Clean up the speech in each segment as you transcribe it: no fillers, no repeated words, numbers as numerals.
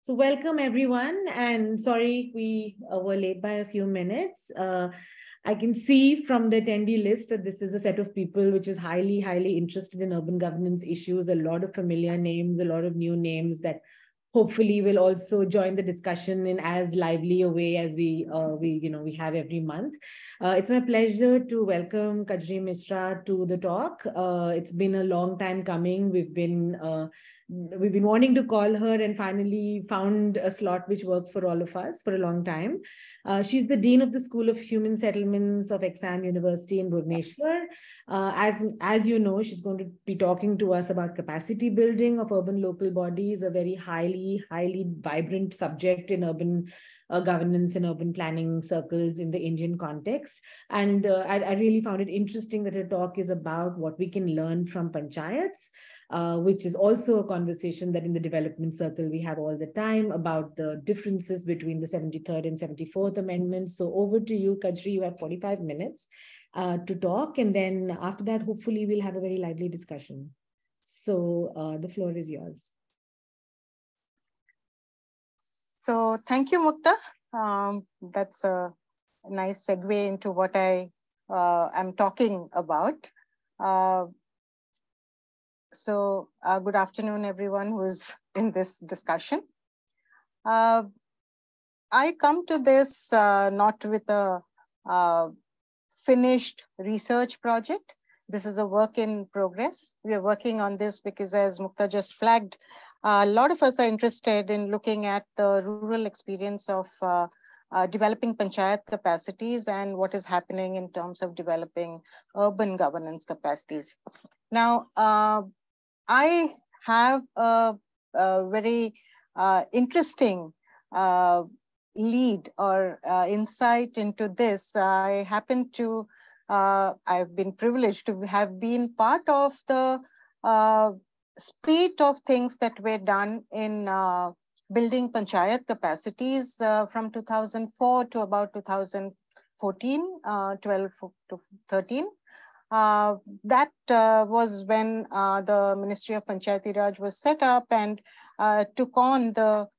So welcome everyone, and sorry we were late by a few minutes. I can see from the attendee list that this is a set of people which is highly, highly interested in urban governance issues, a lot of familiar names, a lot of new names that hopefully will also join the discussion in as lively a way as we have every month. It's my pleasure to welcome Kajri Mishra to the talk. It's been a long time coming. We've been wanting to call her and finally found a slot which works for all of us for a long time. She's the Dean of the School of Human Settlements of Exam University in Bhubaneswar. As you know, she's going to be talking to us about capacity building of urban local bodies, a very highly vibrant subject in urban governance and urban planning circles in the Indian context. And I really found it interesting that her talk is about what we can learn from panchayats, which is also a conversation that in the development circle we have all the time about the differences between the 73rd and 74th amendments. So over to you, Kajri. You have 45 minutes to talk, and then after that, hopefully we'll have a very lively discussion. So the floor is yours. So thank you, Mukta. That's a nice segue into what I am talking about. So good afternoon, everyone who's in this discussion. I come to this not with a finished research project. This is a work in progress. We are working on this because, as Mukta just flagged, a lot of us are interested in looking at the rural experience of developing panchayat capacities and what is happening in terms of developing urban governance capacities. Now, I have a very interesting lead or insight into this. I happen to, I've been privileged to have been part of the spate of things that were done in building panchayat capacities from 2004 to about 2014, 12 to 13. That was when the Ministry of Panchayati Raj was set up and took on the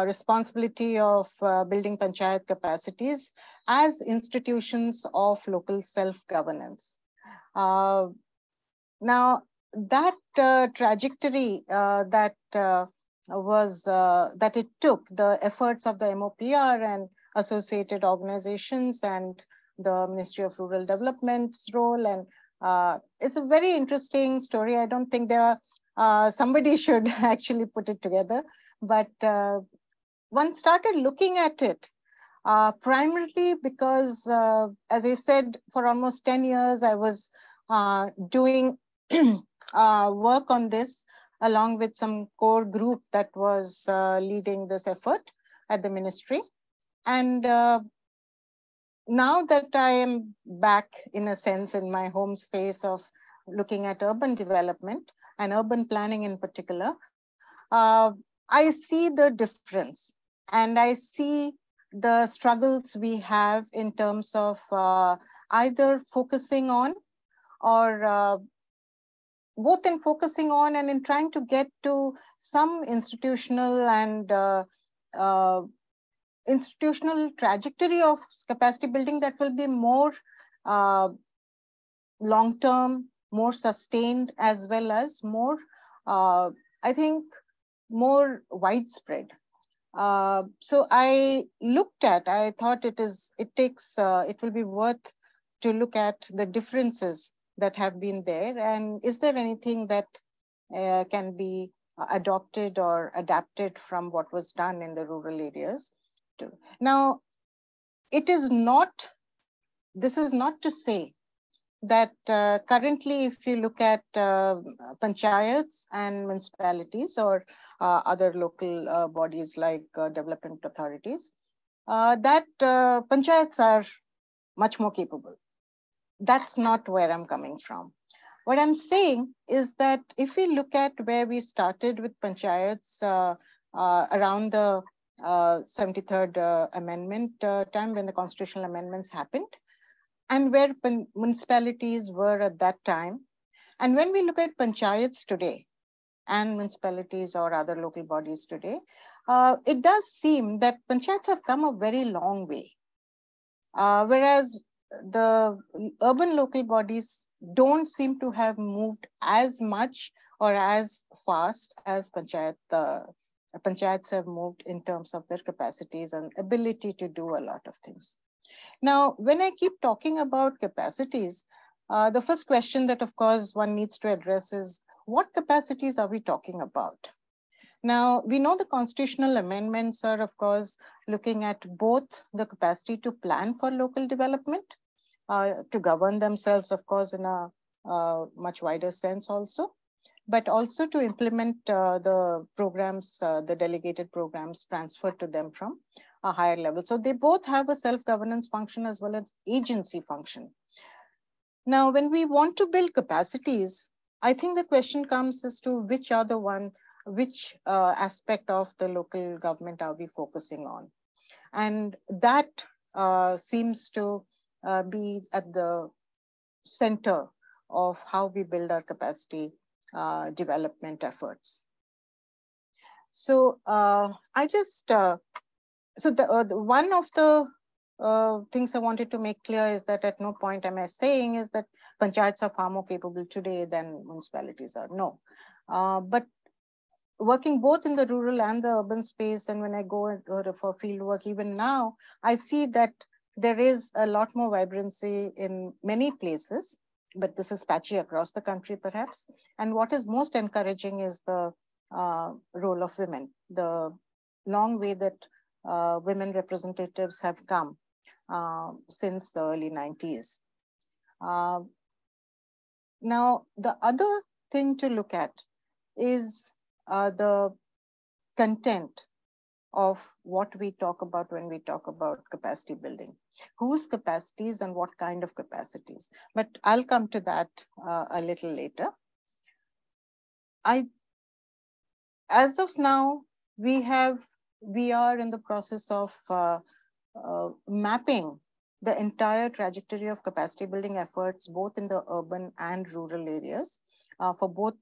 responsibility of building panchayat capacities as institutions of local self-governance. Now, that trajectory that it took, the efforts of the MOPR and associated organizations and the Ministry of Rural Development's role, and it's a very interesting story. I don't think there are, somebody should actually put it together, but one started looking at it primarily because, as I said, for almost 10 years, I was doing work on this along with some core group that was leading this effort at the ministry. And now that I am back, in a sense, in my home space of looking at urban development and urban planning in particular, I see the difference and I see the struggles we have in terms of either focusing on or both in focusing on and in trying to get to some institutional and institutional trajectory of capacity building that will be more long-term, more sustained, as well as more, I think, more widespread. So I looked at, I thought it will be worth to look at the differences that have been there, and is there anything that can be adopted or adapted from what was done in the rural areas. Now, this is not to say that currently, if you look at panchayats and municipalities or other local bodies like development authorities, that panchayats are much more capable. That's not where I'm coming from. What I'm saying is that if we look at where we started with panchayats around the 73rd amendment time when the constitutional amendments happened, and where municipalities were at that time, and when we look at panchayats today, and municipalities or other local bodies today, it does seem that panchayats have come a very long way. Whereas the urban local bodies don't seem to have moved as much or as fast as panchayats have moved in terms of their capacities and ability to do a lot of things. Now, when I keep talking about capacities, the first question that, of course, one needs to address is, what capacities are we talking about? Now, we know the constitutional amendments are, of course, looking at both the capacity to plan for local development, to govern themselves, of course, in a much wider sense also, but also to implement the programs, the delegated programs transferred to them from a higher level. So they both have a self-governance function as well as agency function. Now, when we want to build capacities, I think the question comes as to which aspect of the local government are we focusing on? And that seems to be at the center of how we build our capacity development efforts. So I just, one of the things I wanted to make clear is that at no point am I saying is that panchayats are far more capable today than municipalities are. No, but working both in the rural and the urban space, and when I go for field work, even now, I see that there is a lot more vibrancy in many places, but this is patchy across the country perhaps. And what is most encouraging is the role of women, the long way that women representatives have come since the early 90s. Now, the other thing to look at is the content of what we talk about when we talk about capacity building. Whose capacities and what kind of capacities? But I'll come to that a little later. As of now, we are in the process of mapping the entire trajectory of capacity building efforts, both in the urban and rural areas, for both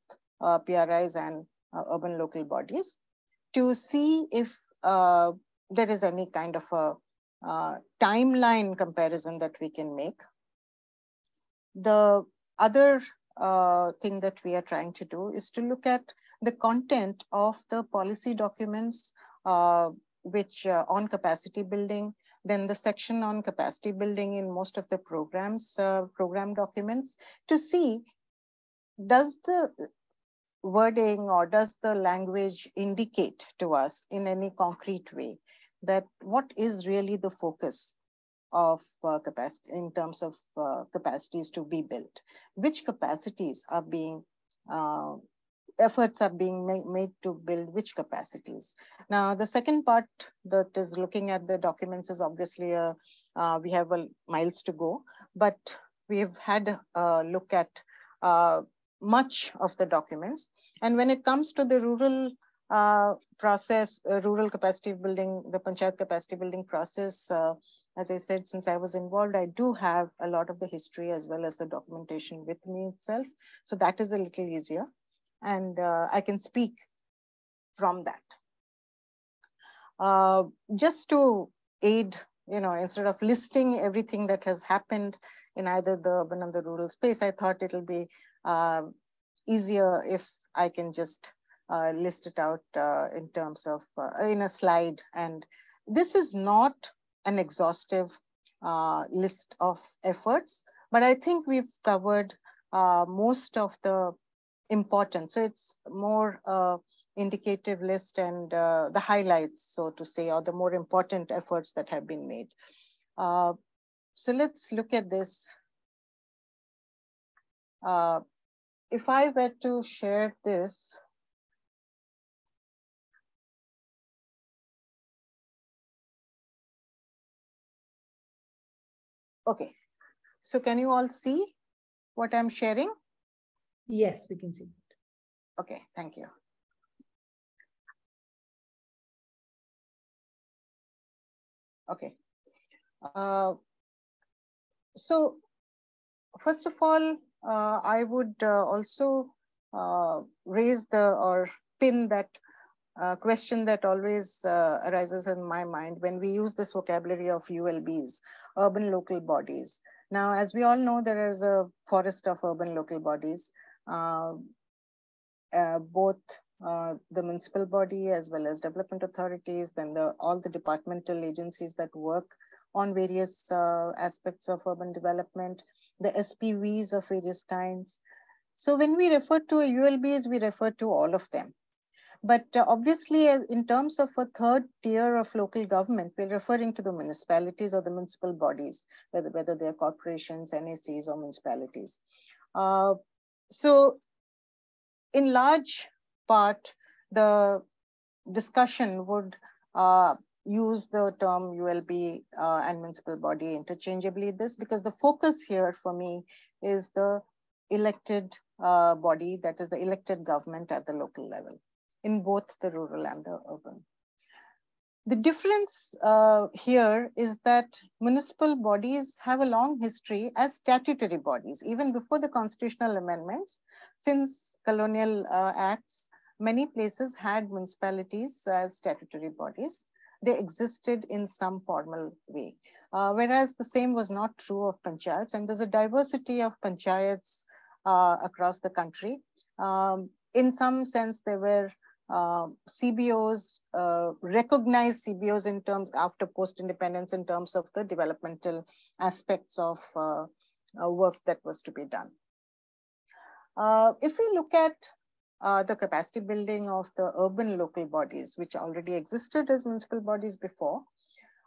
PRIs and urban local bodies, to see if there is any kind of a timeline comparison that we can make. The other thing that we are trying to do is to look at the content of the policy documents which on capacity building, then the section on capacity building in most of the programs, program documents, to see, does the wording or does the language indicate to us in any concrete way that what is really the focus of capacity in terms of capacities to be built? Which capacities are being, efforts are being made to build which capacities? Now, the second part that is looking at the documents is obviously we have miles to go, but we've had a look at much of the documents. And when it comes to the rural process, rural capacity building, the panchayat capacity building process, as I said, since I was involved, I do have a lot of the history as well as the documentation with me itself. So that is a little easier. And I can speak from that. Just to aid, instead of listing everything that has happened in either the urban and the rural space, I thought it'll be easier if I can just list it out in terms of in a slide. And this is not an exhaustive list of efforts, but I think we've covered most of the important. So it's more indicative list and the highlights, so to say, or the more important efforts that have been made. So let's look at this. If I were to share this, okay. So can you all see what I'm sharing? Yes, we can see it. Okay, thank you. Okay. So first of all, I would also raise or pin that question that always arises in my mind when we use this vocabulary of ULBs, urban local bodies. Now, as we all know, there is a forest of urban local bodies, both the municipal body as well as development authorities, then all the departmental agencies that work on various aspects of urban development, the SPVs of various kinds. So when we refer to ULBs, we refer to all of them. But obviously, in terms of a third tier of local government, we're referring to the municipalities or the municipal bodies, whether they're corporations, NACs, or municipalities. So in large part, the discussion would use the term ULB and municipal body interchangeably, because the focus here for me is the elected body, that is the elected government at the local level, in both the rural and the urban. The difference here is that municipal bodies have a long history as statutory bodies. Even before the constitutional amendments, since colonial acts, many places had municipalities as statutory bodies. They existed in some formal way, whereas the same was not true of panchayats. And there's a diversity of panchayats across the country. In some sense, there were CBOs, recognized CBOs in terms after post-independence in terms of the developmental aspects of work that was to be done. If we look at the capacity building of the urban local bodies, which already existed as municipal bodies before,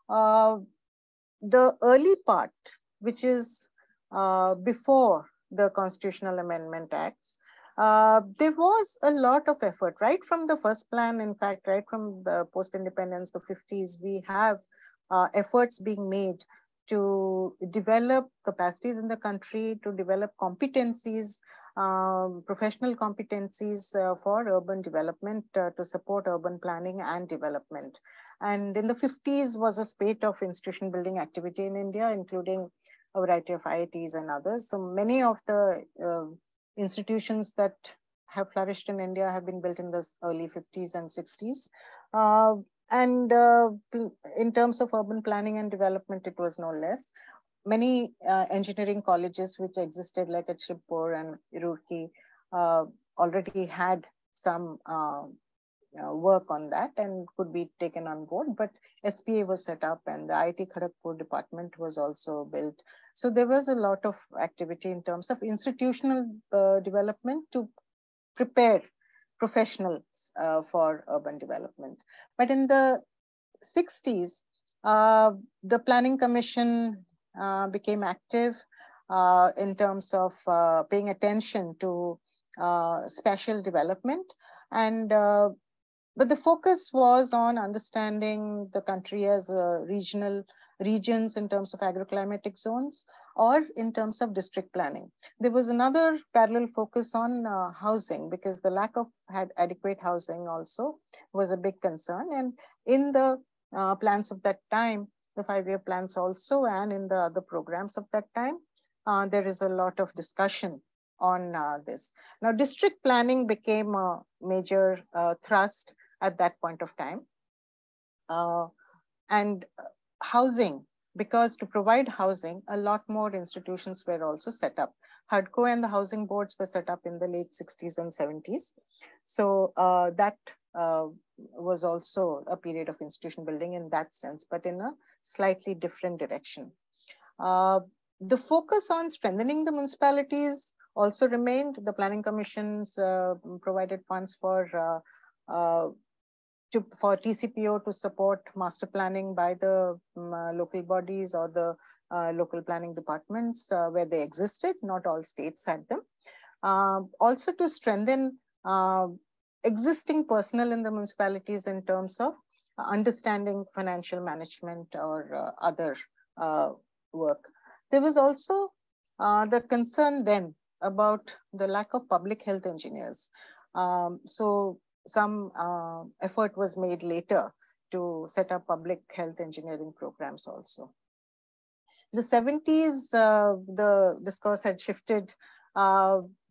the early part, which is before the Constitutional Amendment Acts, there was a lot of effort, right from the first plan, in fact, right from the post-independence, the 50s, we have efforts being made to develop capacities in the country, to develop competencies, professional competencies for urban development, to support urban planning and development. And in the 50s was a spate of institution building activity in India, including a variety of IITs and others. So many of the institutions that have flourished in India have been built in the early 50s and 60s. And in terms of urban planning and development, it was no less. Many engineering colleges which existed, like at Shibpur and Roorkee, already had some work on that and could be taken on board. But SPA was set up and the IIT Kharagpur department was also built. So there was a lot of activity in terms of institutional development to prepare professionals for urban development. But in the 60s, the Planning Commission became active in terms of paying attention to spatial development. And but the focus was on understanding the country as regions in terms of agroclimatic zones or in terms of district planning. There was another parallel focus on housing, because the lack of adequate housing also was a big concern. And in the plans of that time, the 5-year plans also, and in the other programs of that time, there is a lot of discussion on this. Now, district planning became a major thrust at that point of time. And housing, because to provide housing, a lot more institutions were also set up. HUDCO and the housing boards were set up in the late 60s and 70s. So that was also a period of institution building in that sense, but in a slightly different direction. The focus on strengthening the municipalities also remained. The planning commissions provided funds for TCPO to support master planning by the local bodies or the local planning departments where they existed. Not all states had them. Also to strengthen existing personnel in the municipalities in terms of understanding financial management or other work. There was also the concern then about the lack of public health engineers. So some effort was made later to set up public health engineering programs also. The 70s, the discourse had shifted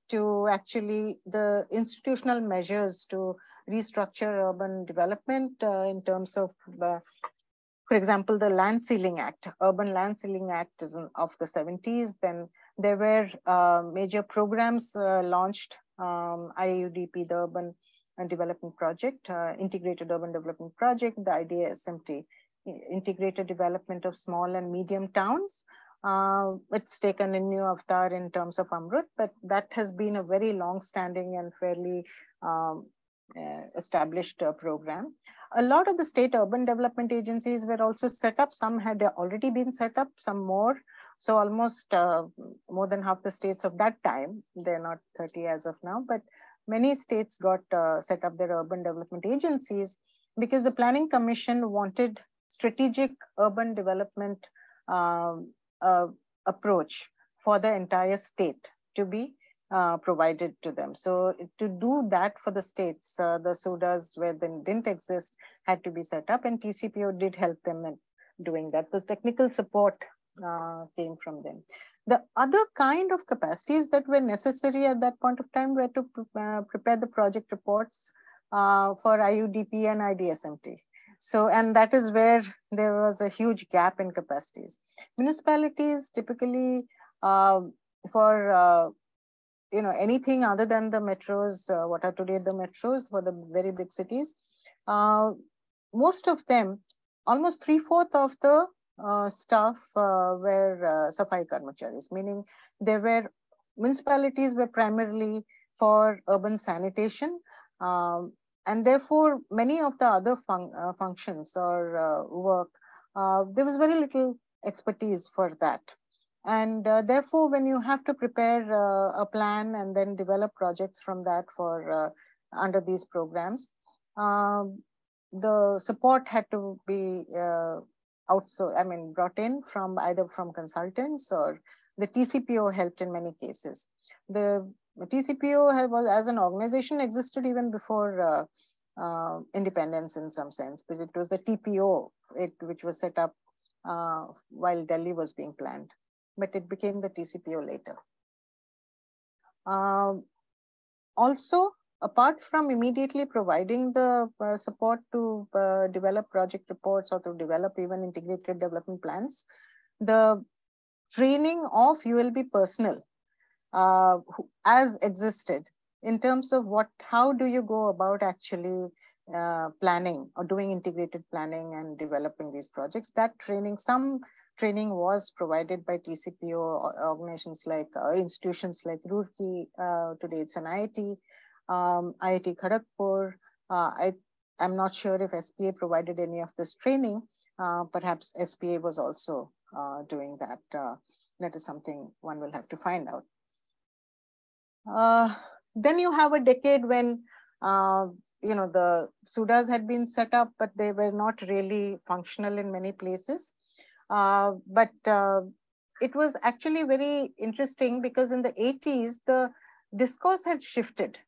to actually the institutional measures to restructure urban development in terms of, for example, the Land Ceiling Act, Urban Land Ceiling Act is of the 70s. Then there were major programs launched, IUDP, the Urban Development Project, Integrated Urban Development Project, the IDSMT, Integrated Development of Small and Medium Towns. It's taken a new avatar in terms of Amrut, but that has been a very long-standing and fairly established program. A lot of the state urban development agencies were also set up. Some had already been set up, some more. So almost more than half the states of that time, they're not 30 as of now, but many states got set up their urban development agencies because the Planning Commission wanted strategic urban development approach for the entire state to be provided to them. So to do that for the states, the SUDAs where they didn't exist had to be set up, and TCPO did help them in doing that. The technical support came from them. The other kind of capacities that were necessary at that point of time were to prepare the project reports for IUDP and IDSMT. So, and that is where there was a huge gap in capacities. Municipalities typically for anything other than the metros, what are today the metros for the very big cities, most of them, almost 3/4 of the staff were Safai Karmacharis, meaning they were, municipalities were primarily for urban sanitation, and therefore many of the other functions or work, there was very little expertise for that. And therefore, when you have to prepare a plan and then develop projects from that for under these programs, the support had to be brought in from either from consultants, or the TCPO helped in many cases. The TCPO was, as an organization, existed even before independence in some sense, but it was the TPO which was set up while Delhi was being planned, but it became the TCPO later. Also, apart from immediately providing the support to develop project reports or to develop even integrated development plans, the training of ULB personnel as existed in terms of how do you go about actually planning or doing integrated planning and developing these projects. That training, some training was provided by TCPO organizations like institutions like Roorkee, today it's an IIT, IIT Kharagpur. I'm not sure if SPA provided any of this training. Perhaps SPA was also doing that. That is something one will have to find out. Then you have a decade when the SUDAs had been set up, but they were not really functional in many places. But it was actually very interesting because in the 80s, the discourse had shifted.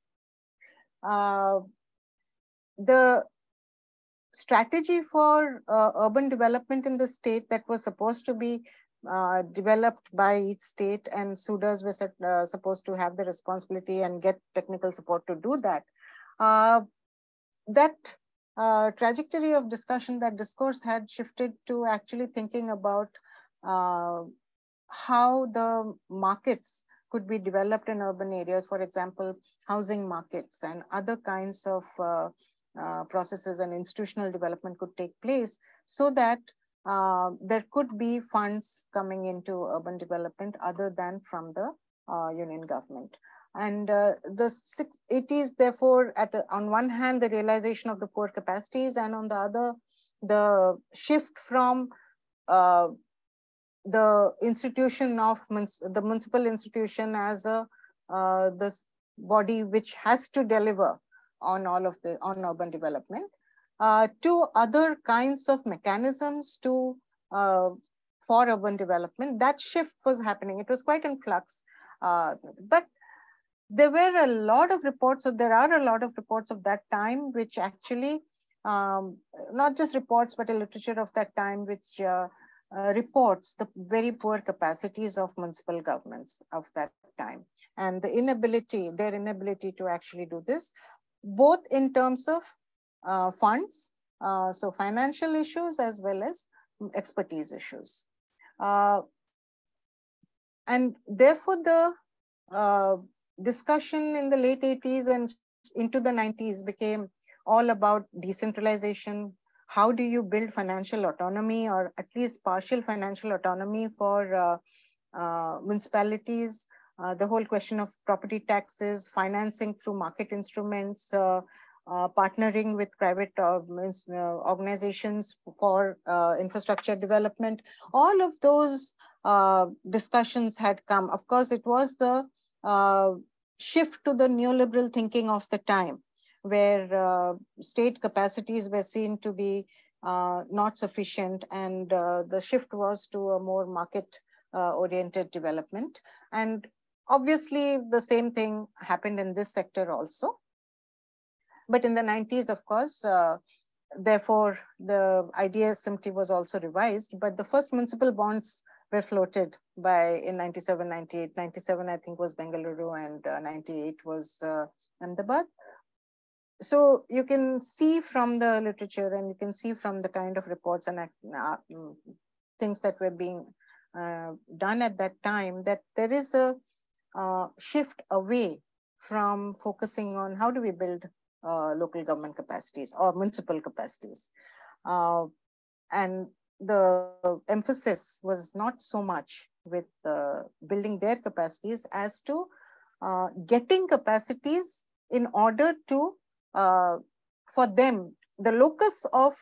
The strategy for urban development in the state that was supposed to be developed by each state, and SUDAs were supposed to have the responsibility and get technical support to do that. That trajectory of discussion, that discourse had shifted to actually thinking about how the markets could be developed in urban areas, for example, housing markets and other kinds of processes and institutional development could take place, so that there could be funds coming into urban development other than from the union government. And the 80s, therefore, on one hand, the realization of the poor capacities, and on the other, the shift from the institution of the municipal institution as the body which has to deliver on urban development, to other kinds of mechanisms for urban development. That shift was happening. It was quite in flux, but there were a lot of reports, or there are a lot of reports of that time, which actually, not just reports, but a literature of that time, which reports the very poor capacities of municipal governments of that time, and their inability to actually do this, both in terms of funds, so financial issues as well as expertise issues. And therefore, the discussion in the late 80s and into the 90s became all about decentralization. How do you build financial autonomy, or at least partial financial autonomy for municipalities? The whole question of property taxes, financing through market instruments, partnering with private organizations for infrastructure development. All of those discussions had come. Of course, it was the shift to the neoliberal thinking of the time, where state capacities were seen to be not sufficient, and the shift was to a more market-oriented development. And obviously, the same thing happened in this sector also. But in the 90s, of course, therefore, the IDS SIMT was also revised, but the first municipal bonds were floated in 97, 98. 97, I think, was Bengaluru, and 98 was Ahmedabad. So you can see from the literature, and you can see from the kind of reports and things that were being done at that time, that there is a shift away from focusing on how do we build local government capacities or municipal capacities. And the emphasis was not so much with building their capacities as to getting capacities in order to, for them, the locus of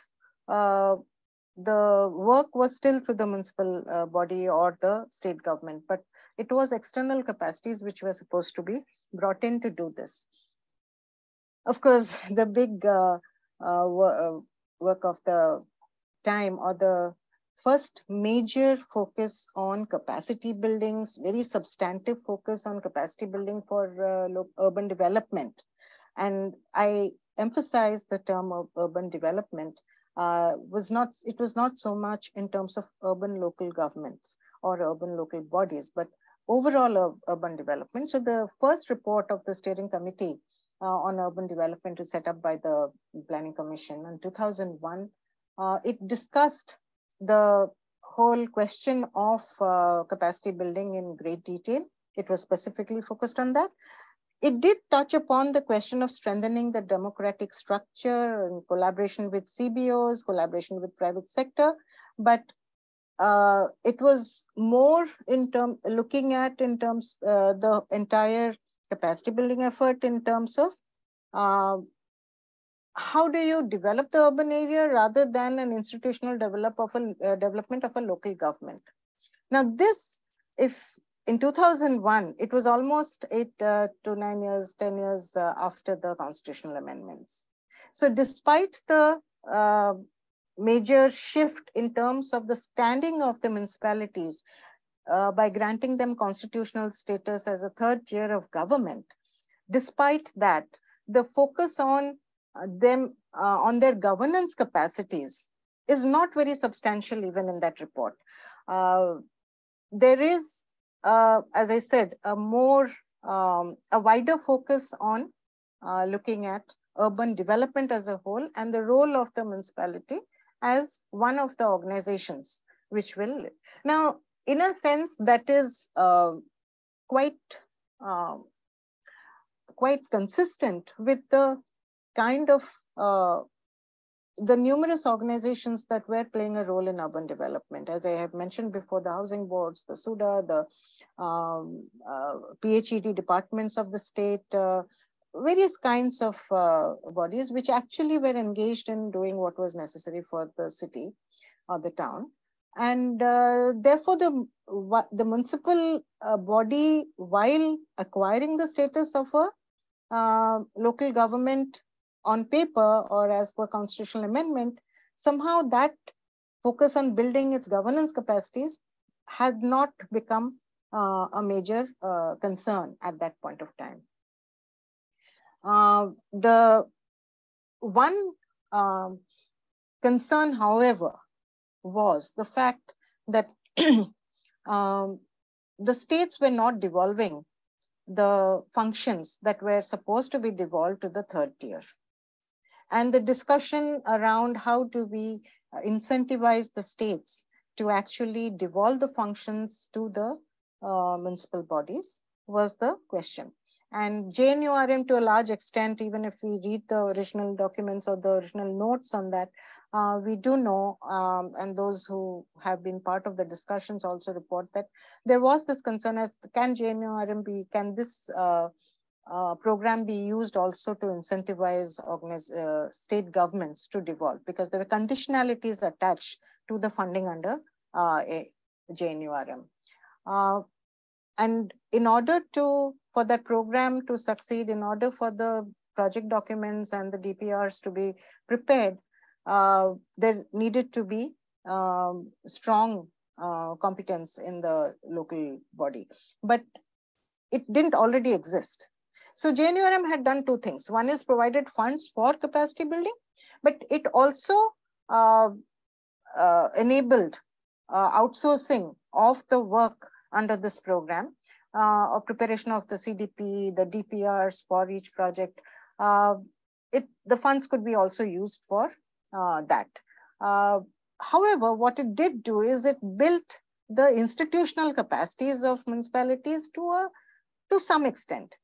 the work was still through the municipal body or the state government, but it was external capacities which were supposed to be brought in to do this. Of course, the big work of the time, or the first major focus on capacity buildings, very substantive focus on capacity building for urban development. And I emphasize the term of urban development. It was not so much in terms of urban local governments or urban local bodies, but overall urban development. So the first report of the steering committee on urban development was set up by the Planning Commission in 2001. It discussed the whole question of capacity building in great detail. It was specifically focused on that. It did touch upon the question of strengthening the democratic structure and collaboration with CBOs, collaboration with private sector, but it was more looking at the entire capacity building effort in terms of how do you develop the urban area rather than an institutional development of a local government. Now this, if in 2001, it was almost 8 to 9 years, 10 years after the constitutional amendments. So despite the major shift in terms of the standing of the municipalities by granting them constitutional status as a third tier of government, despite that, the focus on them, on their governance capacities is not very substantial even in that report. There is, as I said, a wider focus on looking at urban development as a whole and the role of the municipality as one of the organizations which will. Now, in a sense, that is quite consistent with the kind of the numerous organizations that were playing a role in urban development. As I have mentioned before, the housing boards, the SUDA, the PHED departments of the state, various kinds of bodies which actually were engaged in doing what was necessary for the city or the town. And therefore, the municipal body, while acquiring the status of a local government on paper or as per constitutional amendment, somehow that focus on building its governance capacities had not become a major concern at that point of time. The one concern, however, was the fact that the states were not devolving the functions that were supposed to be devolved to the third tier. And the discussion around how do we incentivize the states to actually devolve the functions to the municipal bodies was the question. And JNURM, to a large extent, even if we read the original documents or the original notes on that, we do know, and those who have been part of the discussions also report that there was this concern as can JNURM be, can this program be used also to incentivize state governments to devolve, because there were conditionalities attached to the funding under JNURM. And in order for that program to succeed, in order for the project documents and the DPRs to be prepared, there needed to be strong competence in the local body. But it didn't already exist. So JNURM had done two things. One is provided funds for capacity building, but it also enabled outsourcing of the work under this program, of preparation of the CDP, the DPRs for each project. The funds could be also used for that. However, what it did do is it built the institutional capacities of municipalities to some extent.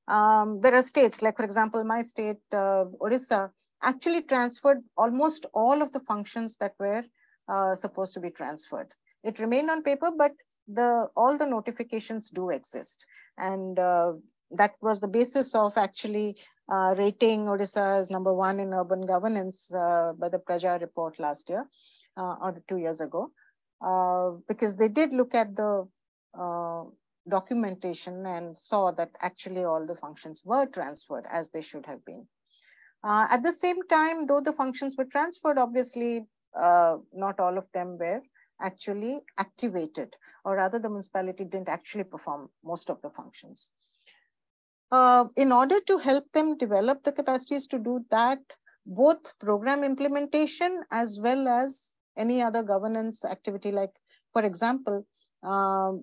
There are states, like for example, my state, Odisha, actually transferred almost all of the functions that were supposed to be transferred. It remained on paper, but all the notifications do exist. And that was the basis of actually rating Odisha as #1 in urban governance by the Praja report last year, or 2 years ago, because they did look at the documentation and saw that actually all the functions were transferred as they should have been. At the same time, though the functions were transferred, obviously not all of them were actually activated, or rather the municipality didn't actually perform most of the functions. In order to help them develop the capacities to do that, both program implementation as well as any other governance activity, like for example,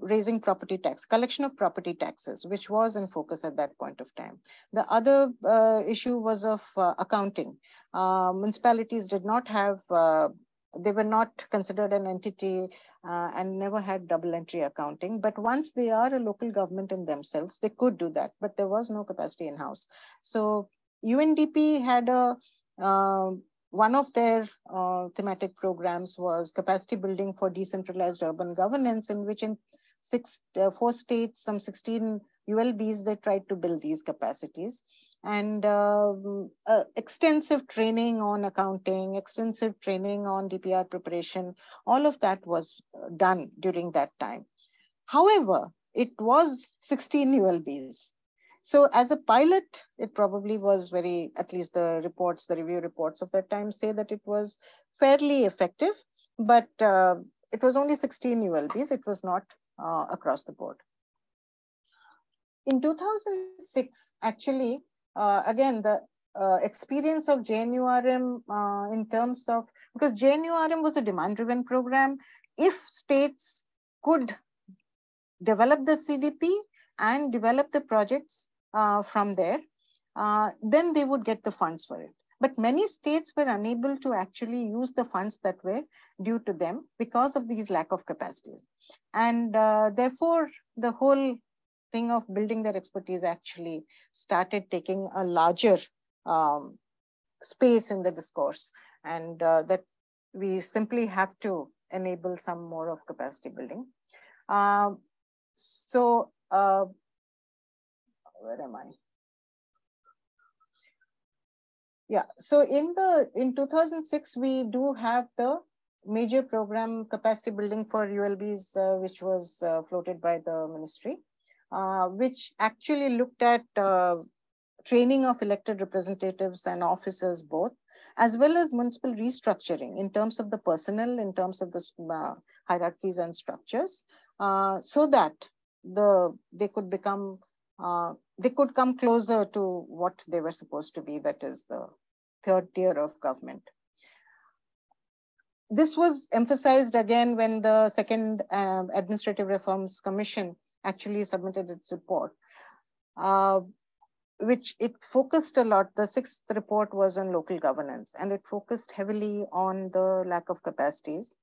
raising property tax, collection of property taxes, which was in focus at that point of time. The other issue was of accounting. Municipalities did not have, they were not considered an entity and never had double entry accounting. But once they are a local government in themselves, they could do that, but there was no capacity in-house. So UNDP had one of their thematic programs was capacity building for decentralized urban governance, in which in 4 states, some 16 ULBs, they tried to build these capacities. And extensive training on accounting, extensive training on DPR preparation, all of that was done during that time. However, it was 16 ULBs. So as a pilot, it probably was very, at least the reports, the review reports of that time say that it was fairly effective, but it was only 16 ULBs. It was not across the board. In 2006, actually, again, the experience of JNURM in terms of, because JNURM was a demand-driven program, if states could develop the CDP and develop the projects from there, then they would get the funds for it. But many states were unable to actually use the funds that were due to them because of these lack of capacities. And therefore, the whole thing of building their expertise actually started taking a larger space in the discourse, and that we simply have to enable some more of capacity building. Where am I? Yeah, so in 2006, we do have the major program capacity building for ULBs, which was floated by the ministry, which actually looked at training of elected representatives and officers both, as well as municipal restructuring in terms of the personnel, in terms of the hierarchies and structures, so that they could become, they could come closer to what they were supposed to be, that is the third tier of government. This was emphasized again when the second Administrative Reforms Commission actually submitted its report, which it focused a lot. The sixth report was on local governance, and it focused heavily on the lack of capacities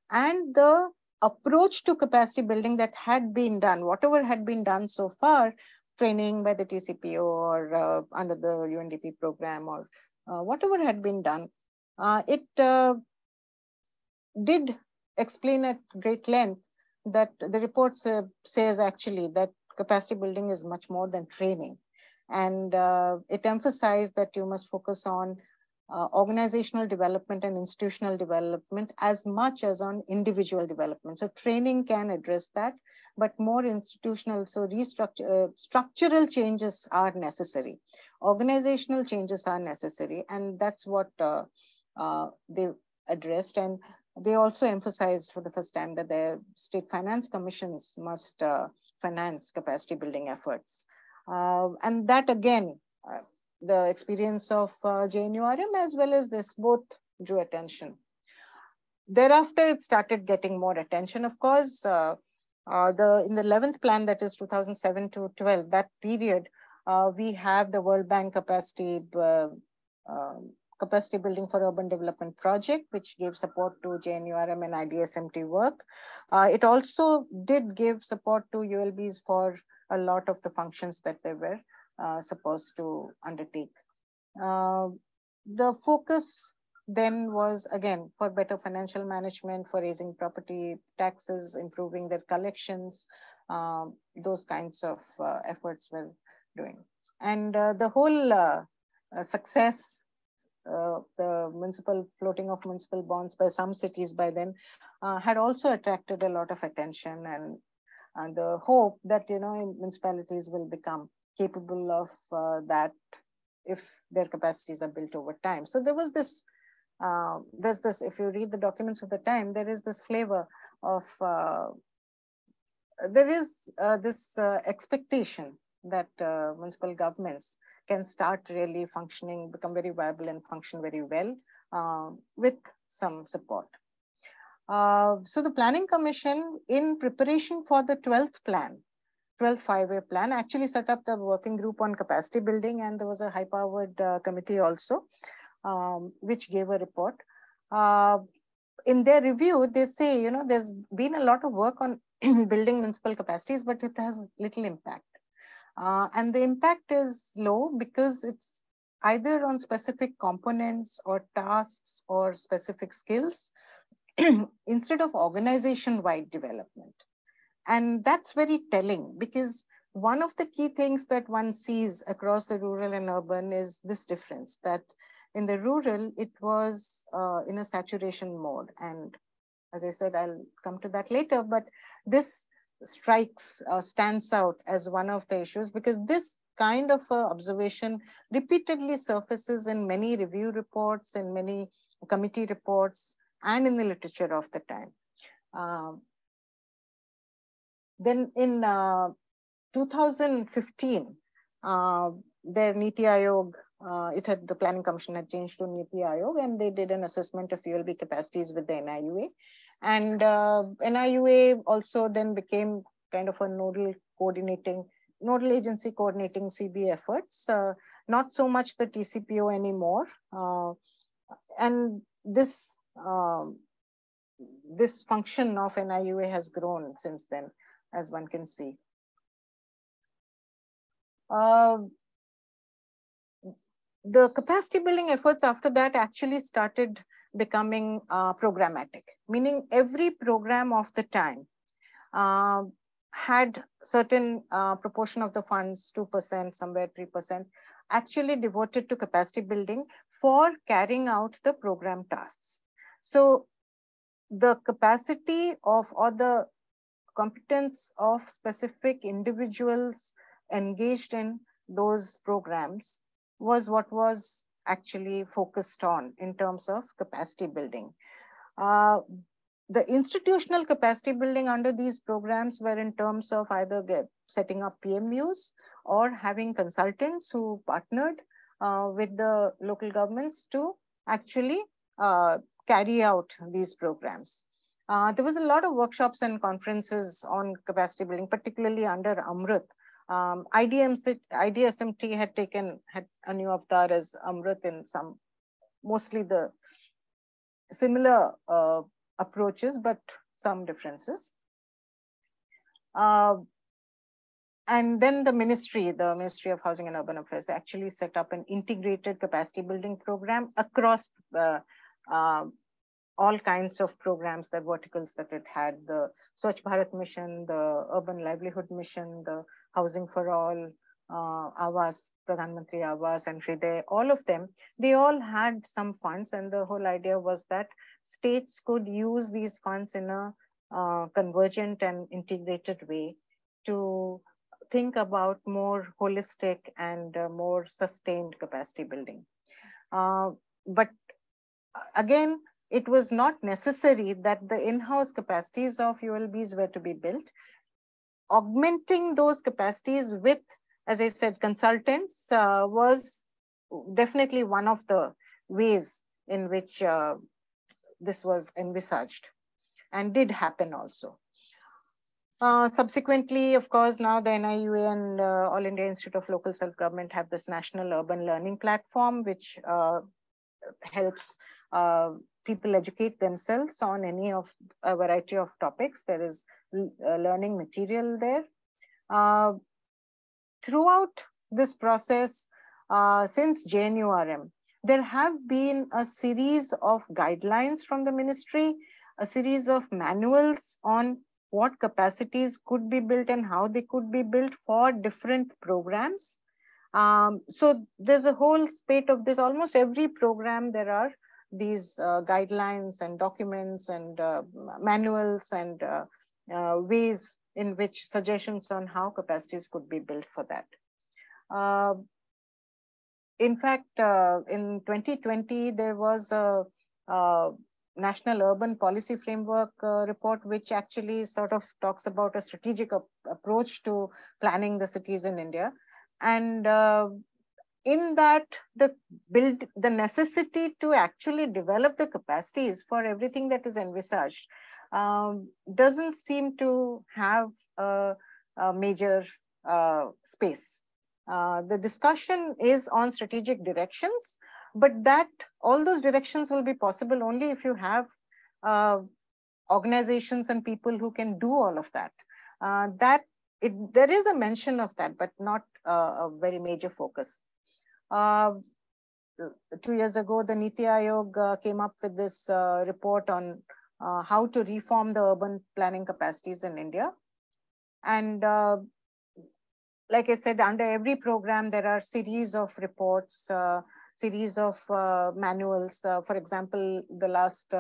and the approach to capacity building that had been done, whatever had been done so far, training by the TCPO or under the UNDP program or whatever had been done, it did explain at great length that the report says actually that capacity building is much more than training. And it emphasized that you must focus on organizational development and institutional development as much as on individual development. So training can address that, but more institutional, so structural changes are necessary. Organizational changes are necessary, and that's what they addressed. And they also emphasized for the first time that the state finance commissions must finance capacity building efforts. And that again, the experience of JNURM as well as this both drew attention. Thereafter, it started getting more attention, of course. In the 11th plan, that is 2007 to 12, that period, we have the World Bank capacity building for urban development project, which gave support to JNURM and IDSMT work. It also did give support to ULBs for a lot of the functions that they were supposed to undertake. The focus then was again for better financial management, for raising property taxes, improving their collections. Those kinds of efforts were doing. And the whole success, the municipal floating of municipal bonds by some cities by then had also attracted a lot of attention, and the hope that municipalities will become capable of that if their capacities are built over time. So there was this, if you read the documents of the time, there is this flavor of, there is this expectation that municipal governments can start really functioning, become very viable and function very well with some support. So the Planning Commission, in preparation for the 12th plan, 12th five-year plan, actually set up the working group on capacity building, and there was a high-powered committee also, which gave a report. In their review, they say, there's been a lot of work on building municipal capacities, but it has little impact. And the impact is low because it's either on specific components or tasks or specific skills instead of organization-wide development. And that's very telling, because one of the key things that one sees across the rural and urban is this difference, that in the rural, it was in a saturation mode. And as I said, I'll come to that later, but this stands out as one of the issues, because this kind of observation repeatedly surfaces in many review reports, in many committee reports, and in the literature of the time. Then in 2015, their Niti Aayog, the Planning Commission had changed to Niti Aayog, and they did an assessment of ULB capacities with the NIUA. And NIUA also then became kind of a nodal agency coordinating CB efforts, not so much the TCPO anymore. And this function of NIUA has grown since then, as one can see. The capacity building efforts after that actually started becoming programmatic, meaning every program of the time had certain proportion of the funds, 2%, somewhere 3%, actually devoted to capacity building for carrying out the program tasks. So the capacity of, or the competence of specific individuals engaged in those programs was what was actually focused on in terms of capacity building. The institutional capacity building under these programs were in terms of either setting up PMUs or having consultants who partnered with the local governments to actually carry out these programs. There was a lot of workshops and conferences on capacity building, particularly under Amrit. IDSMT had a new avatar as Amrit in some, mostly the similar approaches, but some differences. And then the Ministry of Housing and Urban Affairs, they actually set up an integrated capacity building program across all kinds of programs, the verticals that it had, the Swachh Bharat Mission, the Urban Livelihood Mission, the Housing for All, Awas, Pradhan Mantri Awas and Hriday, all of them, they all had some funds, and the whole idea was that states could use these funds in a convergent and integrated way to think about more holistic and more sustained capacity building. But again, it was not necessary that the in-house capacities of ULBs were to be built. Augmenting those capacities with, as I said, consultants was definitely one of the ways in which this was envisaged and did happen also. Subsequently, of course, now the NIUA and All India Institute of Local Self-Government have this National Urban Learning Platform, which helps people educate themselves on any of a variety of topics. There is learning material there. Throughout this process, since JNURM, there have been a series of guidelines from the ministry, a series of manuals on what capacities could be built and how they could be built for different programs. So there's a whole spate of this. Almost every program, there are these guidelines and documents and manuals and ways in which suggestions on how capacities could be built for that. In fact, in 2020, there was a National Urban Policy Framework report, which actually sort of talks about a strategic approach to planning the cities in India. And in that, the necessity to actually develop the capacities for everything that is envisaged doesn't seem to have a major space. The discussion is on strategic directions, but that all those directions will be possible only if you have organizations and people who can do all of that. There is a mention of that, but not a very major focus. 2 years ago, the Niti Aayog came up with this report on how to reform the urban planning capacities in India. And like I said, under every program, there are series of reports, series of manuals. For example, the last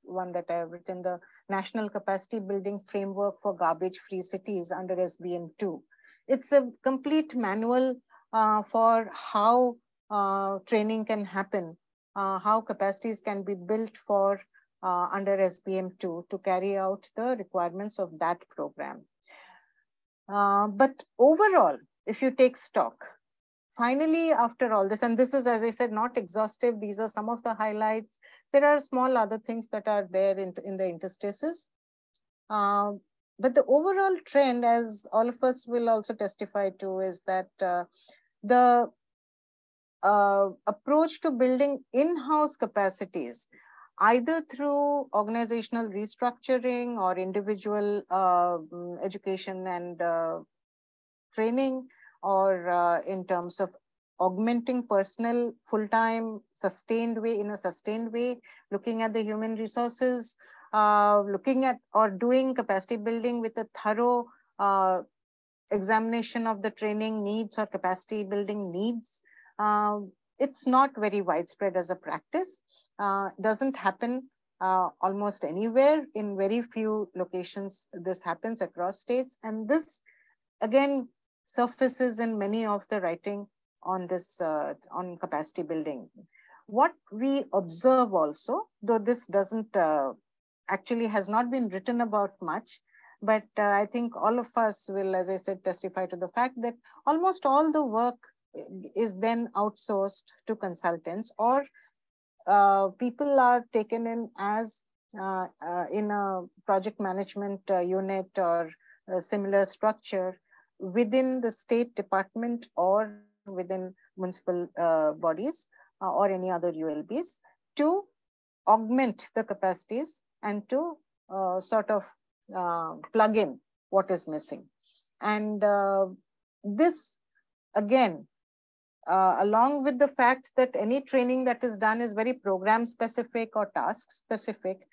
one that I have written, the National Capacity Building Framework for Garbage-Free Cities under SBM2. It's a complete manual for how training can happen, how capacities can be built for under SBM2 to carry out the requirements of that program. But overall, if you take stock, finally, after all this, and this is, as I said, not exhaustive, these are some of the highlights. There are small other things that are there in the interstices. But the overall trend, as all of us will also testify to, is that the approach to building in-house capacities, either through organizational restructuring or individual education and training, or in terms of augmenting personnel full-time, sustained way, in a sustained way, looking at the human resources, looking at or doing capacity building with a thorough examination of the training needs or capacity building needs. It's not very widespread as a practice. Doesn't happen almost anywhere. In very few locations, this happens across states. And this, again, surfaces in many of the writing on this, on capacity building. What we observe also, though this doesn't actually has not been written about much, but I think all of us will, as I said, testify to the fact that almost all the work is then outsourced to consultants, or people are taken in as in a project management unit or a similar structure within the state department or within municipal bodies or any other ULBs to augment the capacities and to sort of plug in what is missing. And this, again, along with the fact that any training that is done is very program specific or task specific,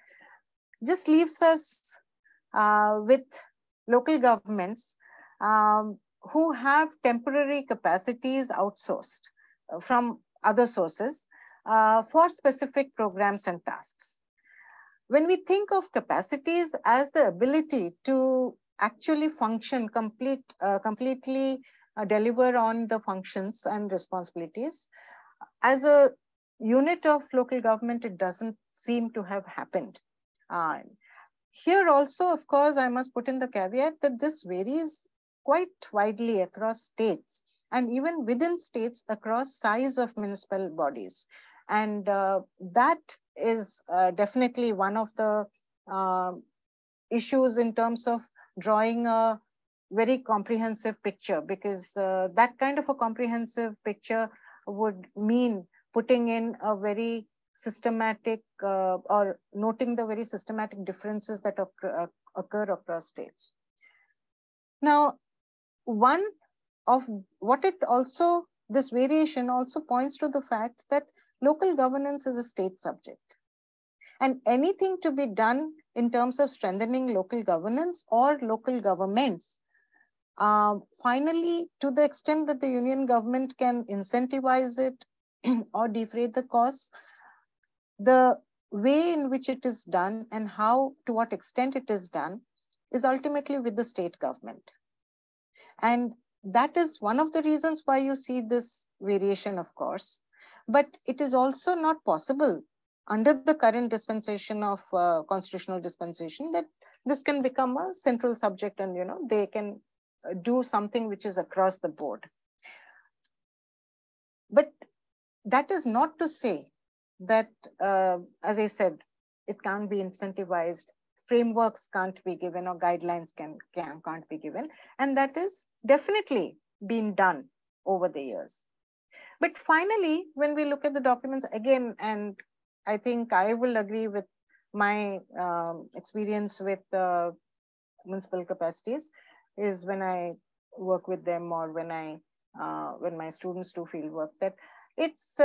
just leaves us with local governments who have temporary capacities outsourced from other sources for specific programs and tasks. When we think of capacities as the ability to actually function completely deliver on the functions and responsibilities, as a unit of local government, it doesn't seem to have happened. Here also, of course, I must put in the caveat that this varies quite widely across states and even within states across size of municipal bodies. And that is definitely one of the issues in terms of drawing a very comprehensive picture, because that kind of a comprehensive picture would mean putting in a very systematic or noting the very systematic differences that occur across states. Now, one of what it also, this variation also points to the fact that local governance is a state subject. And anything to be done in terms of strengthening local governance or local governments, finally, to the extent that the union government can incentivize it or defray the costs, the way in which it is done and how, to what extent it is done, is ultimately with the state government. And that is one of the reasons why you see this variation, of course. But it is also not possible under the current dispensation of constitutional dispensation that this can become a central subject and, you know, they can do something which is across the board. But that is not to say that, as I said, it can't be incentivized, frameworks can't be given, or guidelines can't be given. And that is definitely been done over the years. But finally, when we look at the documents again, and I think I will agree with my experience with municipal capacities, is when I work with them or when my students do field work, that it's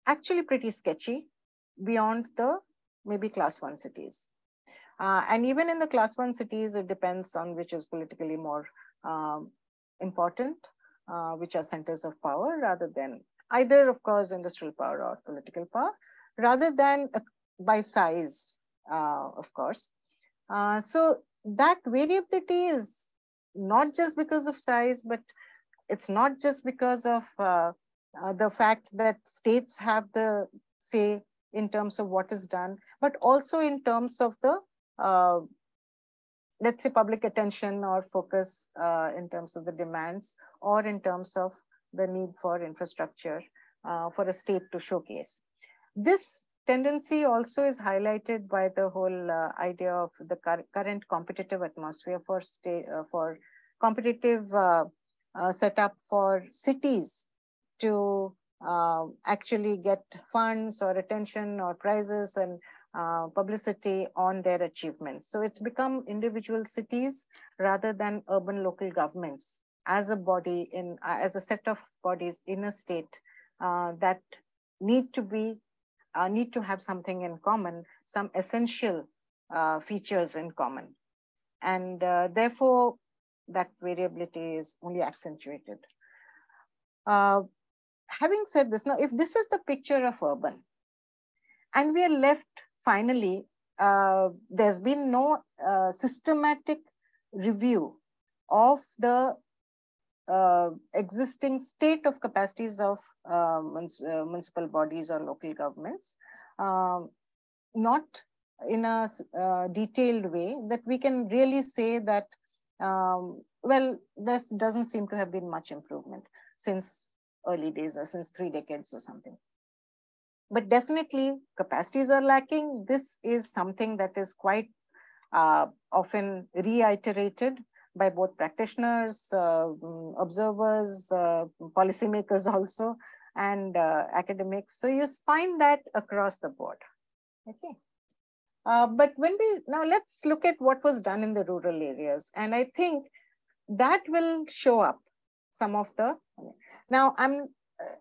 actually pretty sketchy beyond the maybe class 1 cities. And even in the class 1 cities, it depends on which is politically more important, which are centers of power, rather than either, of course, industrial power or political power, rather than by size, of course. So that variability is not just because of size, but it's not just because of the fact that states have the say in terms of what is done, but also in terms of the, let's say, public attention or focus in terms of the demands, or in terms of the need for infrastructure for a state to showcase. This tendency also is highlighted by the whole idea of the current competitive atmosphere for competitive setup for cities to actually get funds or attention or prizes and publicity on their achievements. So it's become individual cities rather than urban local governments as a body, as a set of bodies in a state that need to have something in common, some essential features in common. And therefore, that variability is only accentuated. Having said this, now, if this is the picture of urban, and we are left finally, there's been no systematic review of the existing state of capacities of municipal bodies or local governments, not in a detailed way that we can really say that, well, there doesn't seem to have been much improvement since early days or since 3 decades or something. But definitely capacities are lacking. This is something that is quite often reiterated by both practitioners, observers, policymakers also, and academics. So you find that across the board. Okay. But now let's look at what was done in the rural areas. And I think that will show up some of the, now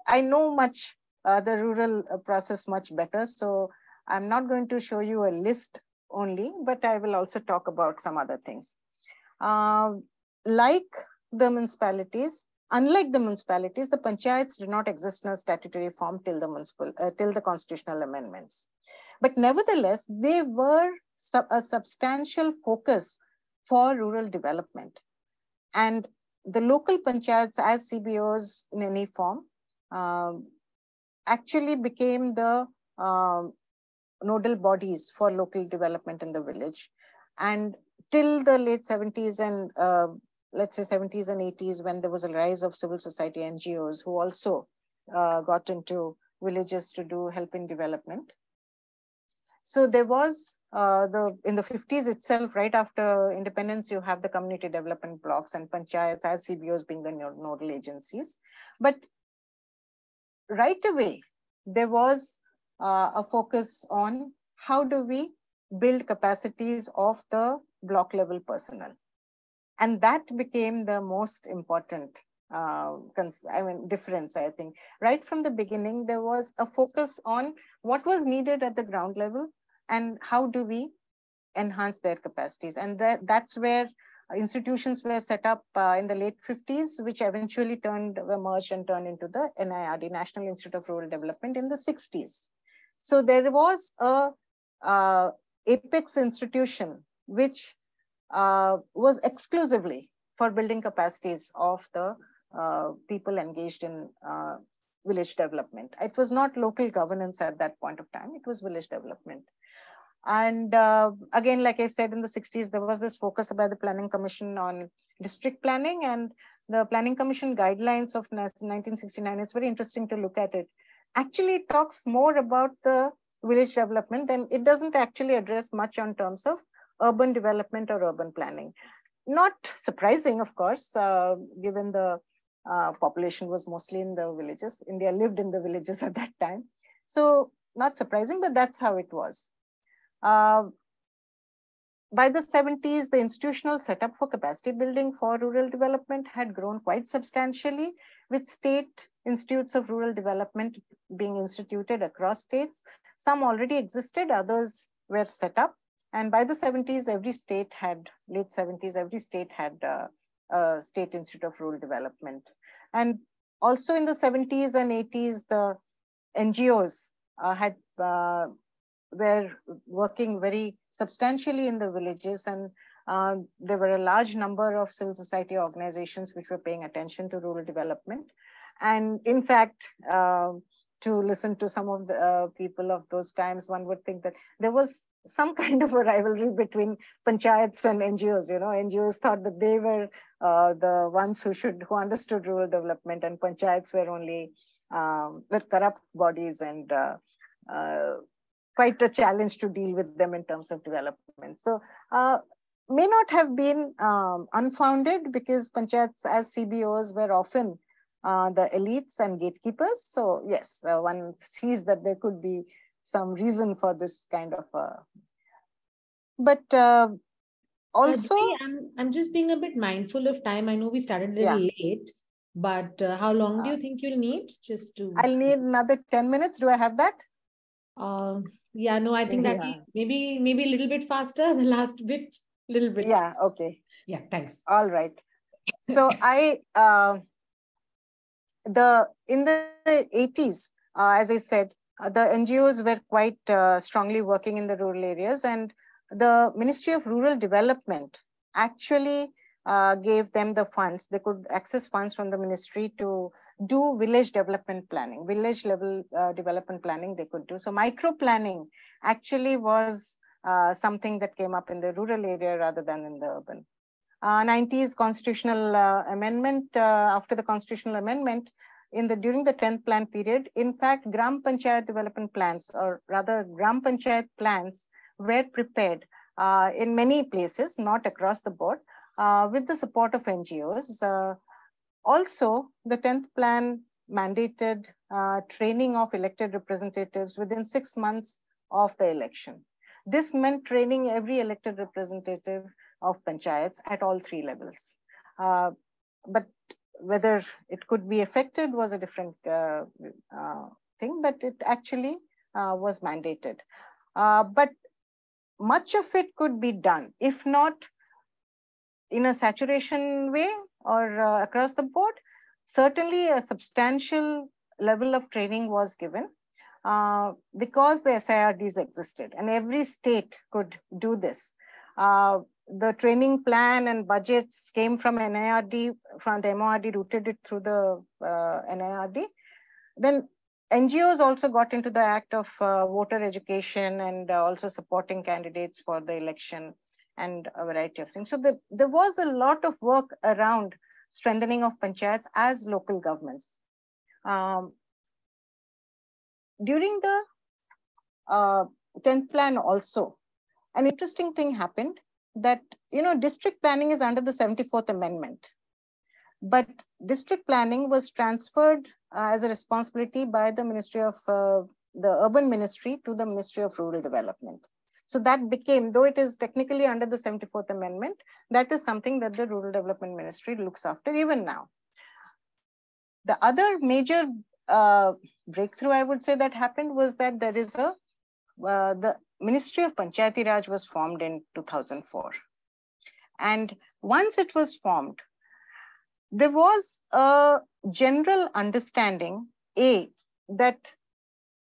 I know the rural process much better. So I'm not going to show you a list only, but I will also talk about some other things. Like the municipalities, unlike the municipalities, the panchayats did not exist in a statutory form till the constitutional amendments. But nevertheless, they were a substantial focus for rural development. And the local panchayats as CBOs in any form actually became the nodal bodies for local development in the village. And till the late 70s and let's say 70s and 80s, when there was a rise of civil society NGOs who also got into villages to do help in development. So there was in the 50s itself, right after independence, you have the community development blocks and panchayats as CBOs being the nodal agencies. But right away, there was a focus on how do we build capacities of the block level personnel. And that became the most important difference, I think. Right from the beginning, there was a focus on what was needed at the ground level and how do we enhance their capacities. And that's where institutions were set up in the late 50s, which eventually emerged and turned into the NIRD, National Institute of Rural Development, in the 60s. So there was a apex institution which was exclusively for building capacities of the people engaged in village development. It was not local governance at that point of time, it was village development. And again, like I said, in the 60s, there was this focus by the Planning Commission on district planning, and the Planning Commission guidelines of 1969, it's very interesting to look at it. Actually, it talks more about the village development than it doesn't actually address much on terms of urban development or urban planning. Not surprising, of course, given the population was mostly in the villages. India lived in the villages at that time. So not surprising, but that's how it was. By the 70s, the institutional setup for capacity building for rural development had grown quite substantially, with state institutes of rural development being instituted across states. Some already existed, others were set up. And by the 70s, late 70s, every state had a state institute of rural development. And also in the 70s and 80s, the NGOs were working very substantially in the villages, and there were a large number of civil society organizations which were paying attention to rural development. And in fact, to listen to some of the people of those times, one would think that there was some kind of a rivalry between panchayats and NGOs. You know, NGOs thought that they were the ones who understood rural development, and panchayats were only were corrupt bodies and quite a challenge to deal with them in terms of development. So may not have been unfounded, because panchayats as CBOs were often the elites and gatekeepers. So yes, one sees that there could be some reason for this kind of but also I'm just being a bit mindful of time. I know we started a little late, but how long do you think you'll need? Just to I'll need another 10 minutes. Do I have that? Yeah, no, I think that maybe a little bit faster, the last bit, little bit. Yeah, okay. Yeah, thanks. All right. So in the 80s, as I said, the NGOs were quite strongly working in the rural areas, and the Ministry of Rural Development actually gave them the funds. They could access funds from the ministry to do village development planning, village level development planning they could do. So micro planning actually was something that came up in the rural area rather than in the urban. 90s constitutional amendment, after the constitutional amendment, during the 10th plan period, in fact, Gram Panchayat development plans, or rather Gram Panchayat plans, were prepared in many places, not across the board, with the support of NGOs. Also, the 10th plan mandated training of elected representatives within 6 months of the election. This meant training every elected representative of panchayats at all 3 levels. But whether it could be effected was a different thing, but it actually was mandated. But much of it could be done, if not in a saturation way or across the board. Certainly a substantial level of training was given because the SIRDs existed and every state could do this. The training plan and budgets came from NIRD, from the MORD, routed it through the NIRD. Then NGOs also got into the act of voter education and also supporting candidates for the election and a variety of things. So there was a lot of work around strengthening of panchayats as local governments. During the 10th plan also, an interesting thing happened that, district planning is under the 74th Amendment. But district planning was transferred as a responsibility by the Ministry of the Urban Ministry to the Ministry of Rural Development. So that became, though it is technically under the 74th Amendment, that is something that the Rural Development Ministry looks after even now. The other major breakthrough, I would say, that happened was that there is the Ministry of Panchayati Raj was formed in 2004. And once it was formed, there was a general understanding, that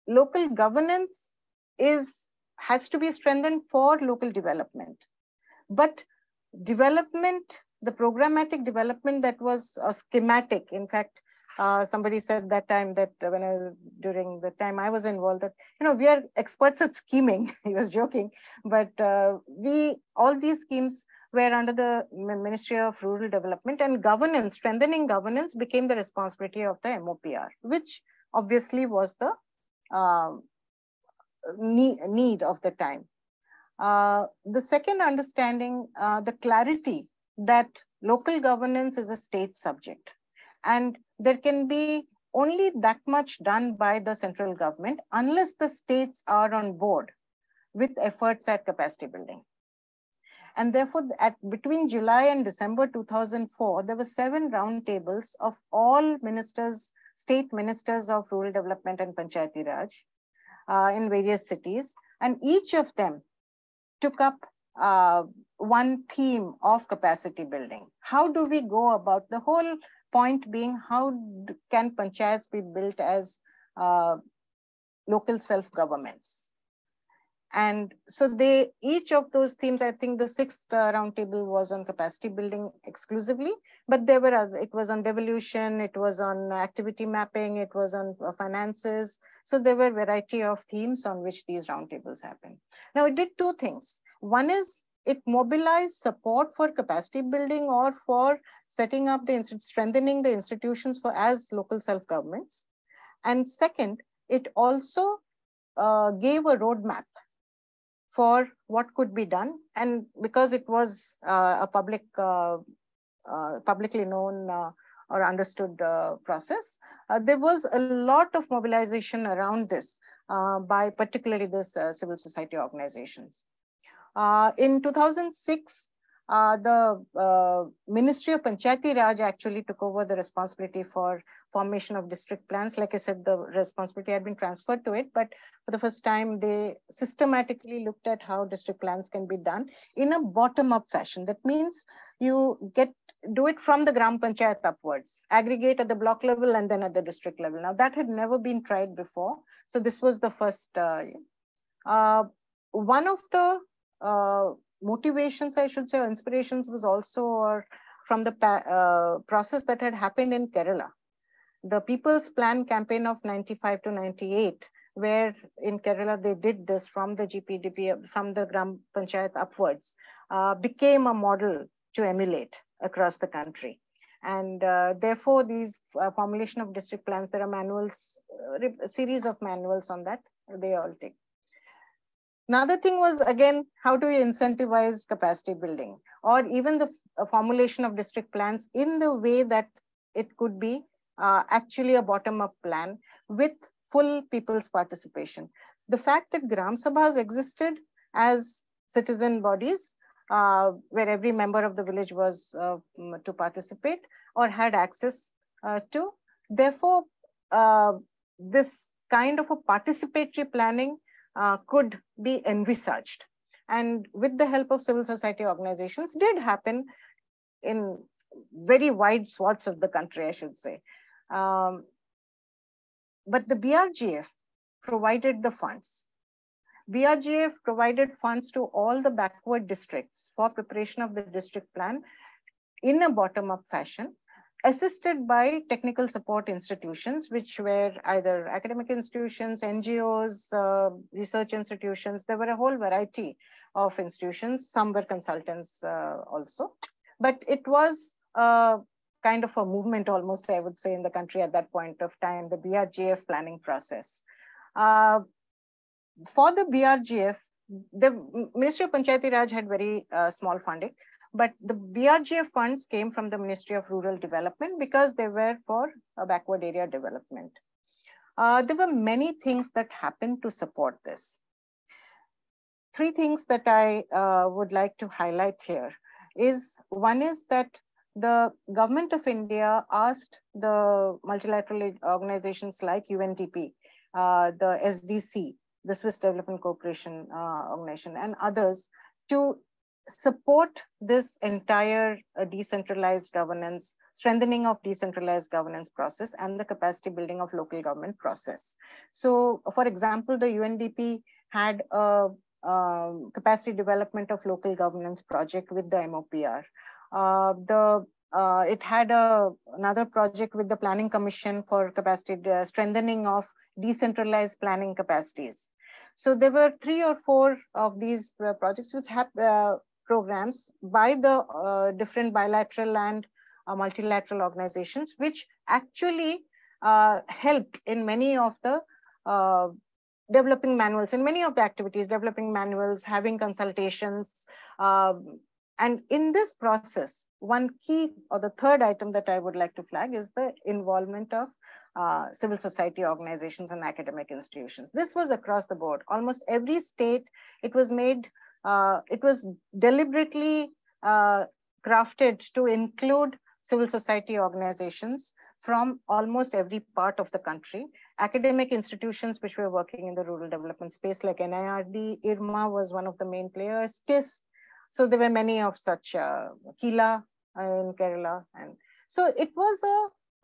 local governance has to be strengthened for local development. But development, the programmatic development that was a schematic, in fact, somebody said that time that during the time I was involved, that, we are experts at scheming. He was joking, but all these schemes were under the Ministry of Rural Development, and governance, strengthening governance became the responsibility of the MOPR, which obviously was the need of the time. The second understanding, the clarity that local governance is a state subject, and there can be only that much done by the central government unless the states are on board with efforts at capacity building. And therefore, between July and December 2004, there were 7 roundtables of all ministers, state ministers of rural development and Panchayati Raj in various cities. And each of them took up one theme of capacity building. How do we go about, the whole point being, how can panchayats be built as local self-governments? And so each of those themes, I think the 6th roundtable was on capacity building exclusively, but there were other, it was on devolution, it was on activity mapping, it was on finances. So there were a variety of themes on which these roundtables happened. Now it did 2 things. One is it mobilized support for capacity building or for setting up strengthening the institutions as local self-governments. And second, it also gave a roadmap for what could be done. And because it was a publicly known or understood process, there was a lot of mobilization around this by particularly this civil society organizations. In 2006, the Ministry of Panchayati Raj actually took over the responsibility for formation of district plans. Like I said, the responsibility had been transferred to it, but for the first time, they systematically looked at how district plans can be done in a bottom-up fashion. That means you do it from the Gram Panchayat upwards, aggregate at the block level and then at the district level. Now that had never been tried before. So this was the first. One of the motivations, I should say, or inspirations was also from the process that had happened in Kerala. The People's Plan campaign of 95 to 98, where in Kerala they did this from the GPDP, from the Gram Panchayat upwards, became a model to emulate across the country. And therefore, these formulation of district plans, there are manuals, a series of manuals on that, they all take. Another thing was, again, how do you incentivize capacity building, or even the formulation of district plans in the way that it could be actually a bottom-up plan with full people's participation. The fact that Gram Sabhas existed as citizen bodies, where every member of the village was to participate or had access to. Therefore, this kind of a participatory planning could be envisaged. And with the help of civil society organizations, did happen in very wide swaths of the country, I should say. But the BRGF provided the funds. BRGF provided funds to all the backward districts for preparation of the district plan in a bottom-up fashion, assisted by technical support institutions, which were either academic institutions, NGOs, research institutions. There were a whole variety of institutions. Some were consultants also. But it was kind of a movement almost, I would say, in the country at that point of time, the BRGF planning process. For the BRGF, the Ministry of Panchayati Raj had very small funding, but the BRGF funds came from the Ministry of Rural Development because they were for a backward area development. There were many things that happened to support this. Three things that I would like to highlight here is, one is that the government of India asked the multilateral organizations like UNDP, the SDC, the Swiss Development Cooperation Organization, and others to support this entire decentralized governance, strengthening of decentralized governance process and the capacity building of local government process. So, for example, the UNDP had a capacity development of local governance project with the MOPR. It had another project with the Planning Commission for capacity strengthening of decentralized planning capacities. So there were 3 or 4 of these projects which have programs by the different bilateral and multilateral organizations, which actually helped in many of the developing manuals, in many of the activities, developing manuals, having consultations. And in this process, one key, or the third item that I would like to flag, is the involvement of civil society organizations and academic institutions. This was across the board. Almost every state, it was made, it was deliberately crafted to include civil society organizations from almost every part of the country. Academic institutions which were working in the rural development space, like NIRD, IRMA was one of the main players, KISS. So there were many of such, Kila in Kerala. And so it was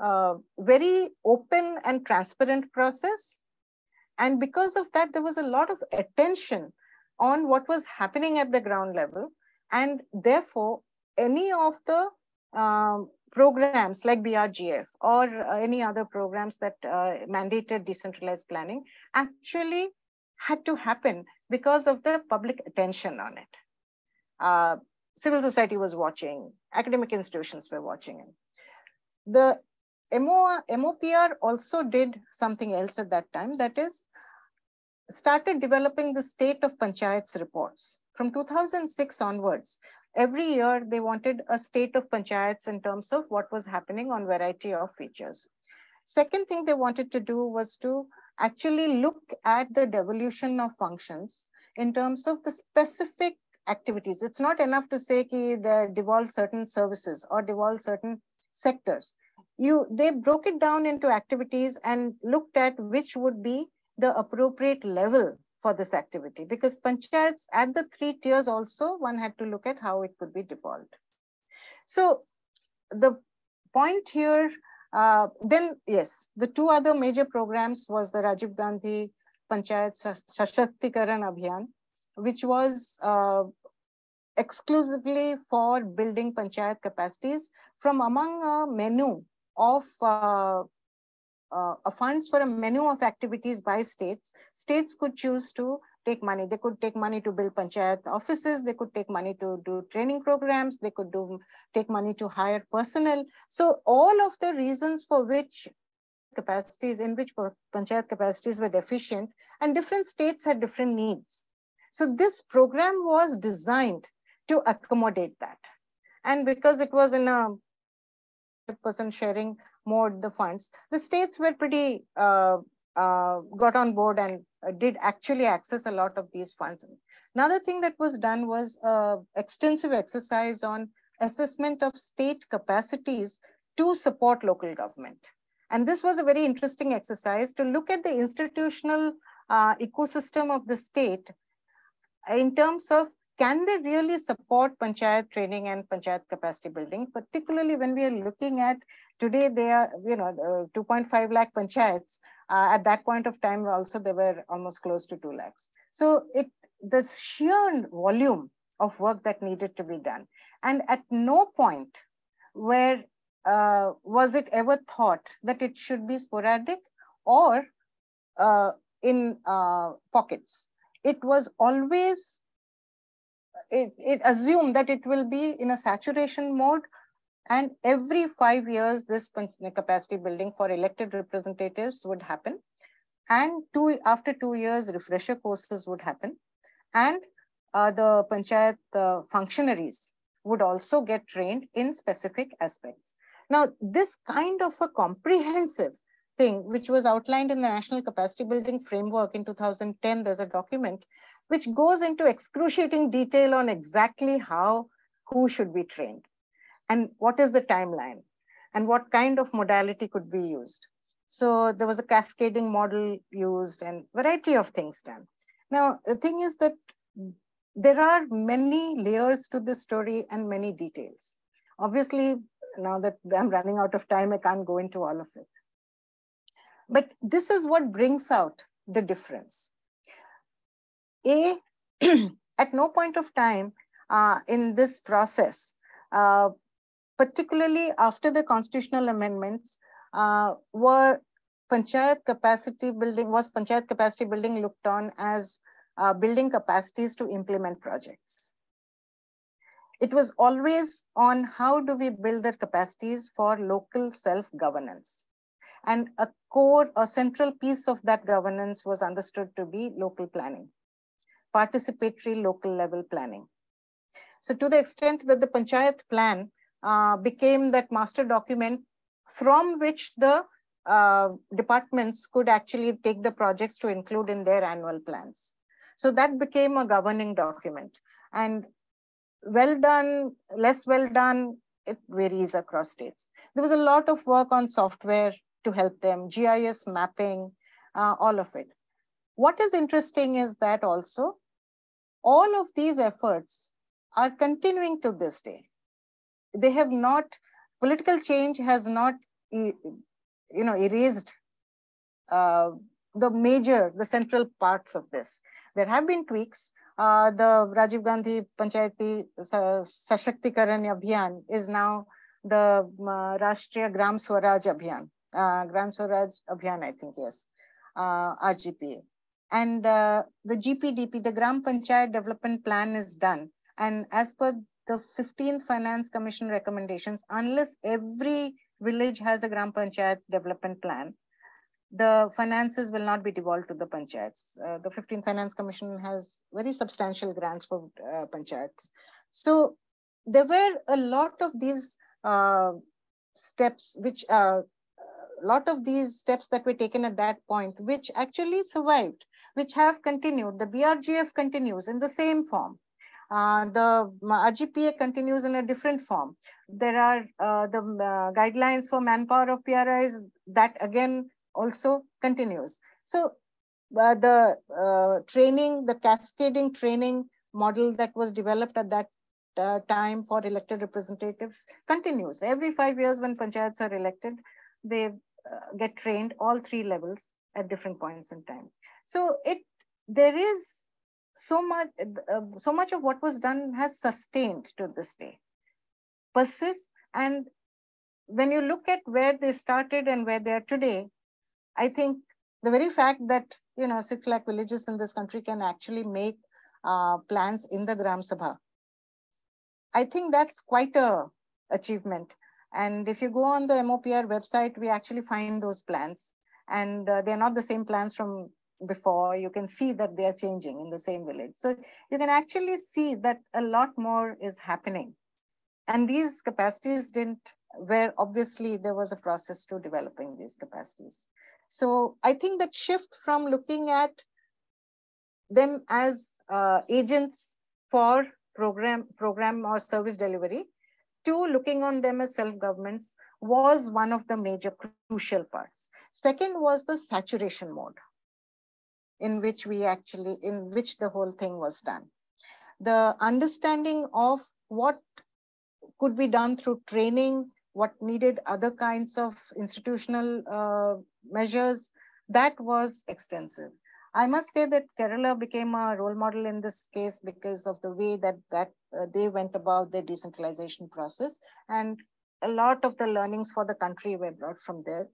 a very open and transparent process. And because of that, there was a lot of attention on what was happening at the ground level. And therefore, any of the programs like BRGF or any other programs that mandated decentralized planning actually had to happen because of the public attention on it. Civil society was watching, academic institutions were watching it. The MOPR also did something else at that time, that is, started developing the state of Panchayats reports. From 2006 onwards, every year they wanted a state of Panchayats in terms of what was happening on variety of features. Second thing they wanted to do was to actually look at the devolution of functions in terms of the specific activities. It's not enough to say they devolve certain services or devolve certain sectors. They broke it down into activities and looked at which would be the appropriate level for this activity, because panchayats at the 3 tiers also, one had to look at how it could be devolved. So the point here, then yes, the 2 other major programs was the Rajiv Gandhi Panchayat Sashaktikaran Abhiyan, which was exclusively for building panchayat capacities from among a menu of funds for a menu of activities by states. States could choose to take money. They could take money to build panchayat offices. They could take money to do training programs. They could take money to hire personnel. So all of the reasons for which capacities, in which panchayat capacities were deficient, and different states had different needs. So this program was designed to accommodate that. And because it was in a person sharing mode, the funds, the states were pretty got on board and did actually access a lot of these funds. Another thing that was done was extensive exercise on assessment of state capacities to support local government. And this was a very interesting exercise to look at the institutional ecosystem of the state in terms of, can they really support panchayat training and panchayat capacity building, particularly when we are looking at today, they are, 2.5 lakh panchayats. At that point of time, also, they were almost close to 2 lakhs. So the sheer volume of work that needed to be done. And at no point where was it ever thought that it should be sporadic or in pockets. It was always, it assumed that it will be in a saturation mode, and every 5 years, this capacity building for elected representatives would happen. And after 2 years, refresher courses would happen. And the panchayat functionaries would also get trained in specific aspects. Now, this kind of a comprehensive thing, which was outlined in the National Capacity Building Framework in 2010, there's a document which goes into excruciating detail on exactly who should be trained and what is the timeline and what kind of modality could be used. So there was a cascading model used and variety of things done. Now, the thing is that there are many layers to this story and many details. Obviously, now that I'm running out of time, I can't go into all of it. But this is what brings out the difference. At no point of time in this process, particularly after the constitutional amendments, was panchayat capacity building looked on as building capacities to implement projects. It was always on how do we build the capacities for local self-governance. And a core or central piece of that governance was understood to be local planning, participatory local level planning. So to the extent that the panchayat plan became that master document from which the departments could actually take the projects to include in their annual plans. So that became a governing document. And well done, less well done, it varies across states. There was a lot of work on software to help them, GIS mapping, all of it. What is interesting is that also, all of these efforts are continuing to this day. They have not, political change has not, erased the central parts of this. There have been tweaks. The Rajiv Gandhi Panchayati Sashaktikaran Abhiyan is now the Rashtriya Gram Swaraj Abhiyan. Gram Swaraj Abhiyan, I think, yes, RGPA. And the GPDP, the Gram Panchayat Development Plan is done. And as per the 15th Finance Commission recommendations, unless every village has a Gram Panchayat Development Plan, the finances will not be devolved to the panchayats. The 15th Finance Commission has very substantial grants for panchayats. So there were a lot of these steps, which lot of these steps that were taken at that point, which actually survived, which have continued. The BRGF continues in the same form. The RGPA continues in a different form. There are the guidelines for manpower of PRIs that again also continues. So the training, the cascading training model that was developed at that time for elected representatives continues. Every 5 years when panchayats are elected, they get trained all 3 levels at different points in time. So there is so much of what was done has sustained to this day, persists. And when you look at where they started and where they are today, I think the very fact that 6 lakh villages in this country can actually make plans in the Gram Sabha. I think that's quite a achievement. And if you go on the MOPR website, we actually find those plans. And they're not the same plans from before. You can see that they are changing in the same village. So you can actually see that a lot more is happening. And these capacities where obviously there was a process to developing these capacities. So I think that shift from looking at them as agents for program or service delivery to looking on them as self-governments was one of the major crucial parts. Second was the saturation mode in which the whole thing was done. The understanding of what could be done through training, what needed other kinds of institutional measures, that was extensive. I must say that Kerala became a role model in this case because of the way that they went about their decentralization process, and a lot of the learnings for the country were brought from there.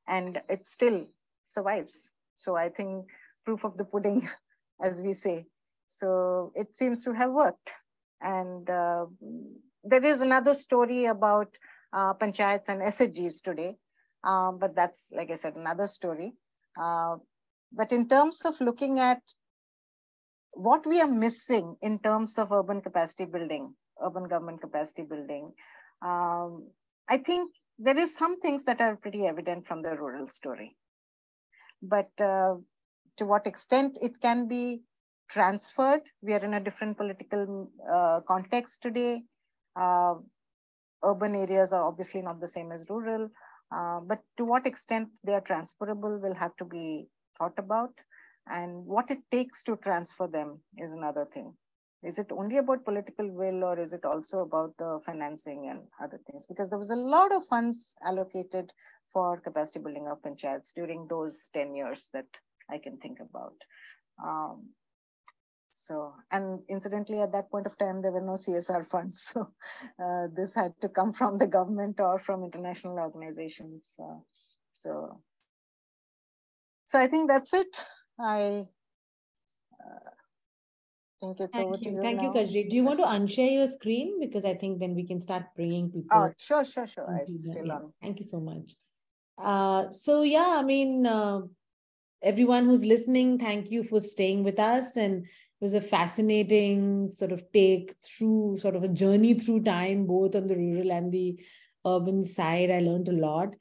And it still survives. So I think proof of the pudding, as we say. So it seems to have worked. And there is another story about Panchayats and SHGs today, but that's, like I said, another story. But in terms of looking at what we are missing in terms of urban capacity building, urban government capacity building, I think there is some things that are pretty evident from the rural story. But to what extent it can be transferred, we are in a different political context today. Urban areas are obviously not the same as rural, but to what extent they are transferable will have to be thought about. And what it takes to transfer them is another thing. Is it only about political will, or is it also about the financing and other things? Because there was a lot of funds allocated for capacity building of panchayats during those 10 years that I can think about. And incidentally, at that point of time, there were no CSR funds. So this had to come from the government or from international organizations. So I think that's it. I think it's over to you. Thank you, Kajri. Do you want to unshare your screen? Because I think then we can start bringing people. Oh, sure. It's still on. Thank you so much. So yeah, I mean, everyone who's listening, thank you for staying with us. And it was a fascinating sort of take through, sort of a journey through time, both on the rural and the urban side. I learned a lot.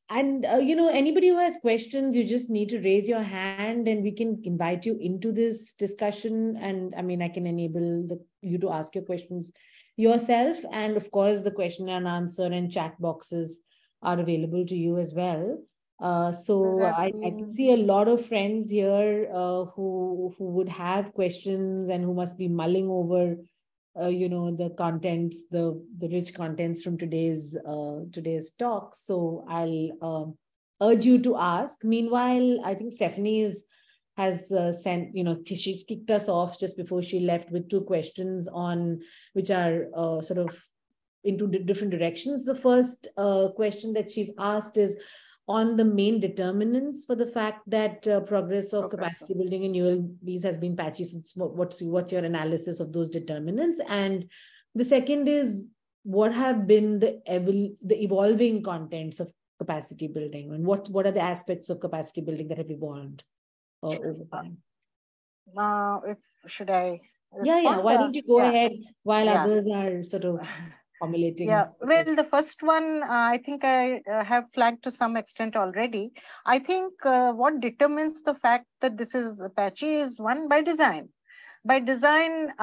Anybody who has questions, you just need to raise your hand and we can invite you into this discussion. And I mean, I can enable you to ask your questions yourself. And of course, the question and answer and chat boxes are available to you as well. I can see a lot of friends here who would have questions and who must be mulling over the contents, the rich contents from today's talk. So I'll urge you to ask. Meanwhile, I think Stephanie has sent, she's kicked us off just before she left with 2 questions on which are sort of into different directions. The first question that she's asked is on the main determinants for the fact that progress of capacity building in ULBs has been patchy. So what's your analysis of those determinants? And the second is, what have been the evolving contents of capacity building, and what are the aspects of capacity building that have evolved over time? Should I respond? Yeah. Why don't you go ahead while others are sort of formulating? Yeah, well, the first one, I think I have flagged to some extent already. I think what determines the fact that this is patchy is one, by design. By design,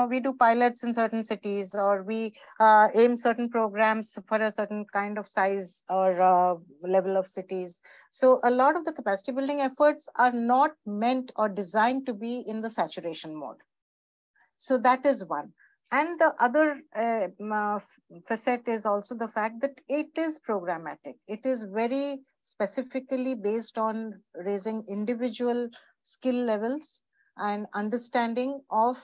we do pilots in certain cities, or we aim certain programs for a certain kind of size or level of cities. So a lot of the capacity building efforts are not meant or designed to be in the saturation mode. So that is one. And the other facet is also the fact that it is programmatic. It is very specifically based on raising individual skill levels and understanding of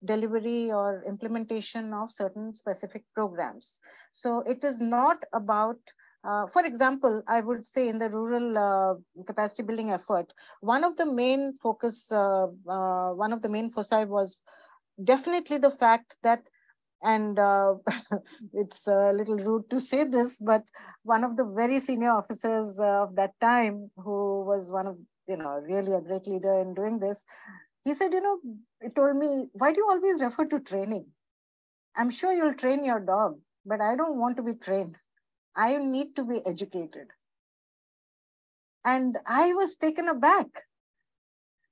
delivery or implementation of certain specific programs. So it is not about For example, I would say in the rural capacity building effort, one of the main foci was definitely the fact that, and it's a little rude to say this, but one of the very senior officers of that time, who was one of, really a great leader in doing this, he said, he told me, why do you always refer to training? I'm sure you'll train your dog, but I don't want to be trained. I need to be educated. And I was taken aback.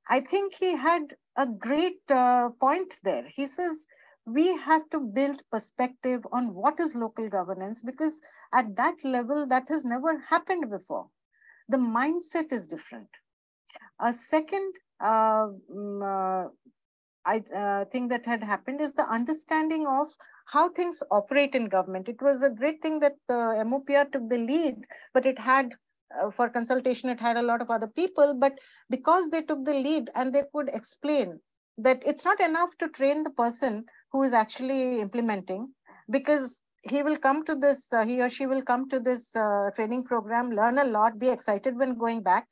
I think he had a great point there. He says, we have to build perspective on what is local governance, because at that level, that has never happened before. The mindset is different. A second thing that had happened is the understanding of how things operate in government. It was a great thing that the MOPR took the lead, but it had, for consultation, it had a lot of other people, but because they took the lead and they could explain that it's not enough to train the person who is actually implementing, because he will come to this, he or she will come to this training program, learn a lot, be excited when going back,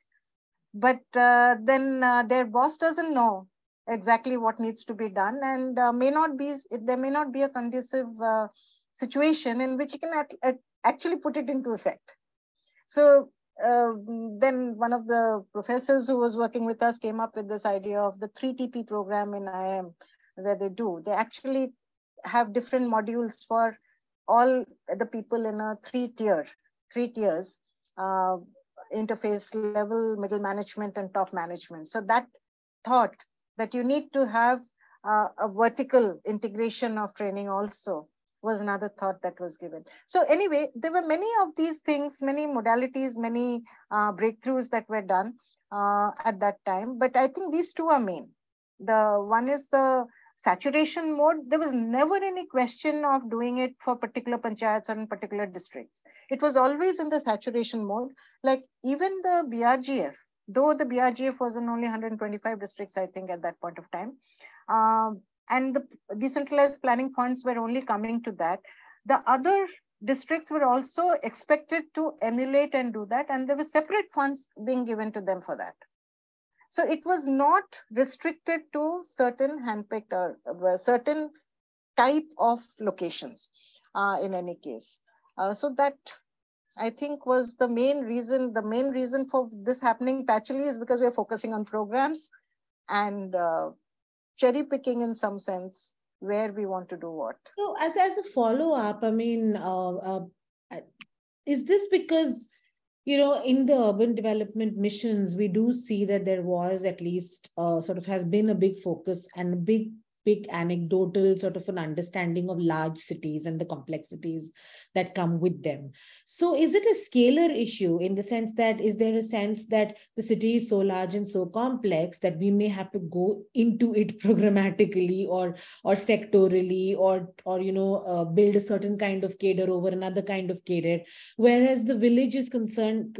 but then their boss doesn't know exactly what needs to be done, and there may not be a conducive situation in which you can actually put it into effect. So then one of the professors who was working with us came up with this idea of the 3TP program in IIM, where they actually have different modules for all the people in a three tiers, interface level, middle management, and top management. So that thought that you need to have a vertical integration of training also was another thought that was given. So anyway, there were many of these things, many modalities, many breakthroughs that were done at that time. But I think these two are main. The one is the saturation mode. There was never any question of doing it for particular panchayats or in particular districts. It was always in the saturation mode. Like even the BRGF, though the BRGF was in only 125 districts, I think, at that point of time, and the decentralized planning funds were only coming to that, the other districts were also expected to emulate and do that, and there were separate funds being given to them for that. So it was not restricted to certain handpicked or certain type of locations in any case. So that, I think, was the main reason. The main reason for this happening patchily is because we're focusing on programs and cherry picking in some sense where we want to do what. So as a follow-up, I mean, is this because, in the urban development missions, we do see that there was at least sort of has been a big focus and a big anecdotal sort of an understanding of large cities and the complexities that come with them. So is it a scalar issue in the sense that, is there a sense that the city is so large and so complex that we may have to go into it programmatically or sectorally or build a certain kind of cadre over another kind of cadre, whereas the village is concerned,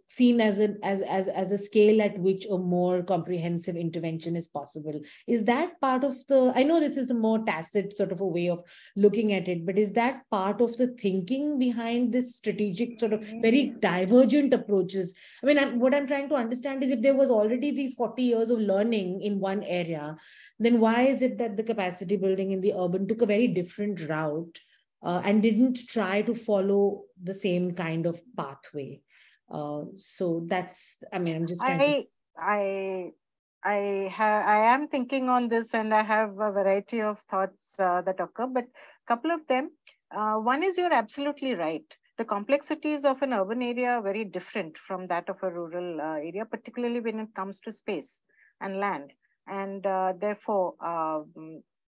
seen as a scale at which a more comprehensive intervention is possible? Is that part of I know this is a more tacit sort of a way of looking at it, but is that part of the thinking behind this strategic sort of very divergent approaches? I mean, what I'm trying to understand is, if there was already these 40 years of learning in one area, then why is it that the capacity building in the urban took a very different route and didn't try to follow the same kind of pathway? So that's, I mean, I'm just trying I am thinking on this, and I have a variety of thoughts that occur, but a couple of them. One is, you're absolutely right. The complexities of an urban area are very different from that of a rural area, particularly when it comes to space and land. And therefore,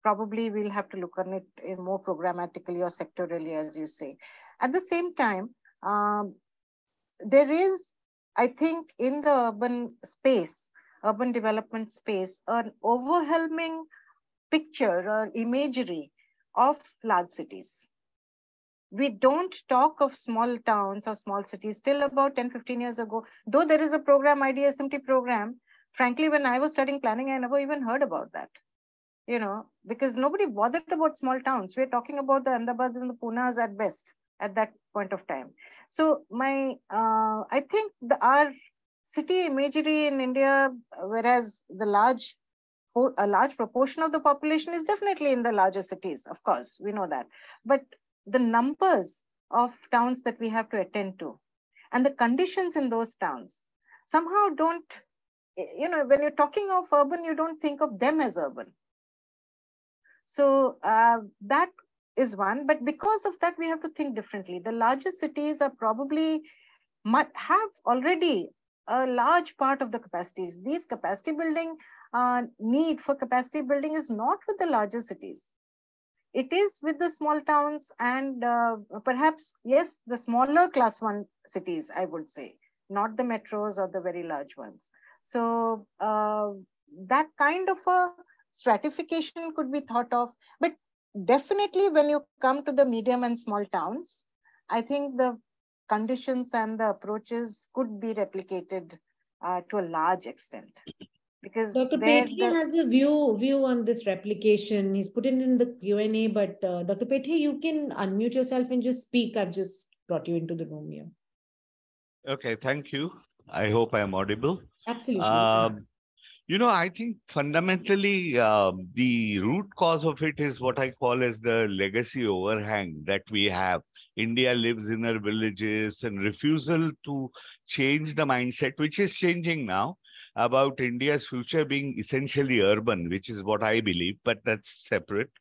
probably we'll have to look on it in more programmatically or sectorally, as you say. At the same time, there is, I think, in the urban development space, an overwhelming picture or imagery of large cities. We don't talk of small towns or small cities. Till about 10, 15 years ago, though there is a program, IDSMT program, frankly, when I was studying planning, I never even heard about that. Because nobody bothered about small towns. We're talking about the Ahmedabads and the Punas at best at that point of time. So I think our city imagery in India, whereas a large proportion of the population is definitely in the larger cities, of course, we know that. But the numbers of towns that we have to attend to and the conditions in those towns somehow don't, when you're talking of urban, you don't think of them as urban. So that is one. But because of that, we have to think differently. The larger cities are probably have already a large part of the capacities. These capacity building need for capacity building is not with the larger cities. It is with the small towns and perhaps, yes, the smaller class 1 cities, I would say, not the metros or the very large ones. So that kind of a stratification could be thought of. But definitely when you come to the medium and small towns, I think the conditions and the approaches could be replicated to a large extent. Because Dr. Pethe has a view on this replication. He's put it in the Q&A, but Dr. Pethe, you can unmute yourself and just speak. I've just brought you into the room here. Okay, thank you. I hope I am audible. Absolutely. I think fundamentally the root cause of it is what I call as the legacy overhang that we have. India lives in our villages and refusal to change the mindset, which is changing now, about India's future being essentially urban, which is what I believe, but that's separate.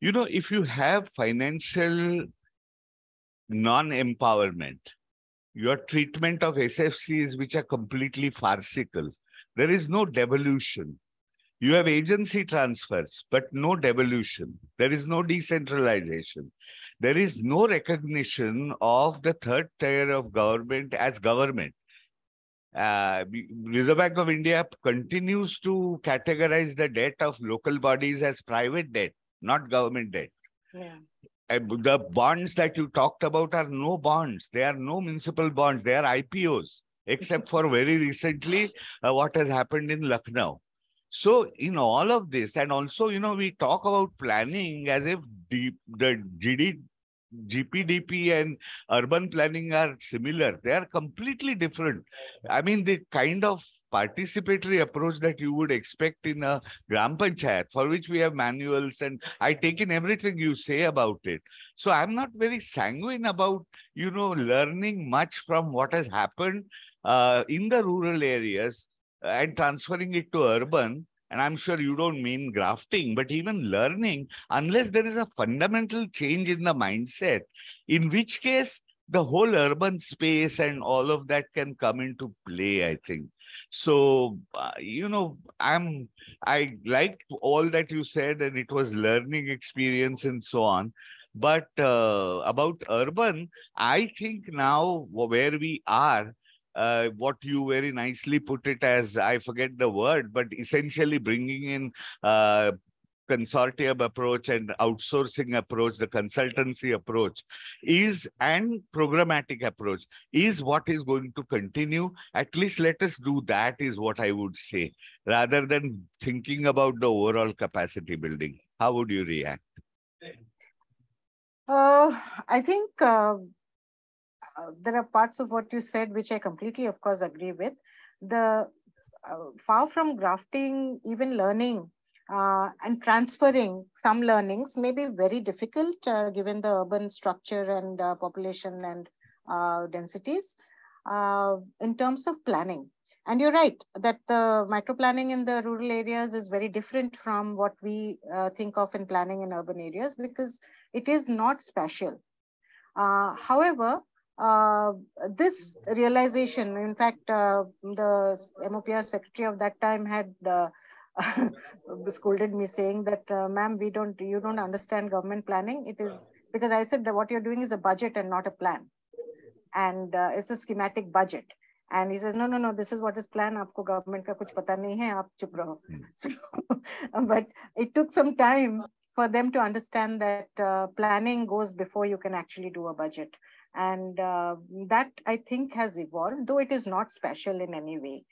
If you have financial non-empowerment, your treatment of SFCs, which are completely farcical, there is no devolution. You have agency transfers, but no devolution. There is no decentralization. There is no recognition of the third tier of government as government. Reserve Bank of India continues to categorize the debt of local bodies as private debt, not government debt. Yeah. The bonds that you talked about are no bonds. They are no municipal bonds. They are IPOs, except for very recently what has happened in Lucknow. So in all of this, and also, we talk about planning as if the GPDP and urban planning are similar. They are completely different. I mean, the kind of participatory approach that you would expect in a Gram Panchayat, for which we have manuals, and I take in everything you say about it. So I'm not very sanguine about, learning much from what has happened in the rural areas and transferring it to urban. And I'm sure you don't mean grafting, but even learning, unless there is a fundamental change in the mindset, in which case the whole urban space and all of that can come into play, I think. So, I liked all that you said, and it was learning experience and so on. But about urban, I think now where we are, what you very nicely put it as, I forget the word, but essentially bringing in consortium approach and outsourcing approach, the consultancy approach and programmatic approach is what is going to continue. At least let us do that, is what I would say, rather than thinking about the overall capacity building. How would you react? I think there are parts of what you said which I completely, of course, agree with. The far from grafting, even learning and transferring some learnings may be very difficult given the urban structure and population and densities in terms of planning. And you're right that the micro-planning in the rural areas is very different from what we think of in planning in urban areas, because it is not spatial. However, this realization, in fact, the MOPR secretary of that time had scolded me saying that, ma'am, you don't understand government planning. It is because I said that what you're doing is a budget and not a plan. And it's a schematic budget. And he says, no, this is what is plan. Aapko government ka kuch pata nahi hai, aap chup raho. So, but it took some time for them to understand that planning goes before you can actually do a budget. And that, I think, has evolved, though it is not special in any way.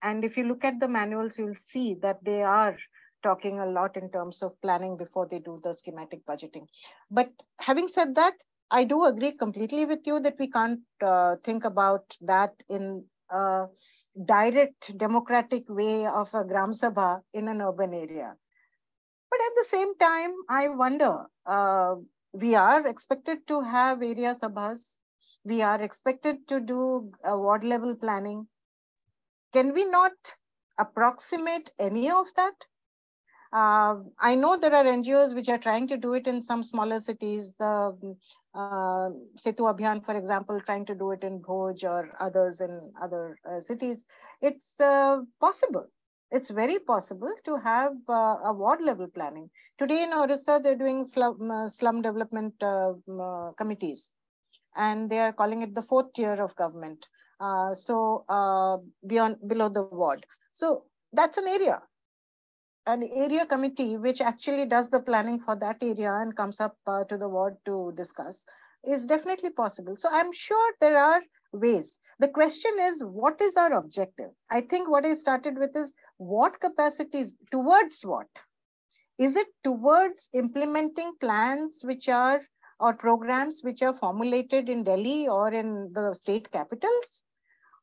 And if you look at the manuals, you'll see that they are talking a lot in terms of planning before they do the schematic budgeting. But having said that, I do agree completely with you that we can't think about that in a direct democratic way of a Gram Sabha in an urban area. But at the same time, I wonder, we are expected to have area sabhas. We are expected to do ward level planning. Can we not approximate any of that? I know there are NGOs which are trying to do it in some smaller cities. The Setu Abhiyan, for example, trying to do it in Bhoj or others in other cities. It's possible. It's very possible to have a ward level planning. Today in Orissa, they're doing slum development committees, and they are calling it the fourth tier of government. Below the ward. So that's an area committee which actually does the planning for that area and comes up to the ward to discuss is definitely possible. So I'm sure there are ways. The question is, what is our objective? I think what I started with is what capacities, towards what? Is it towards implementing plans which are, or programs which are formulated in Delhi or in the state capitals?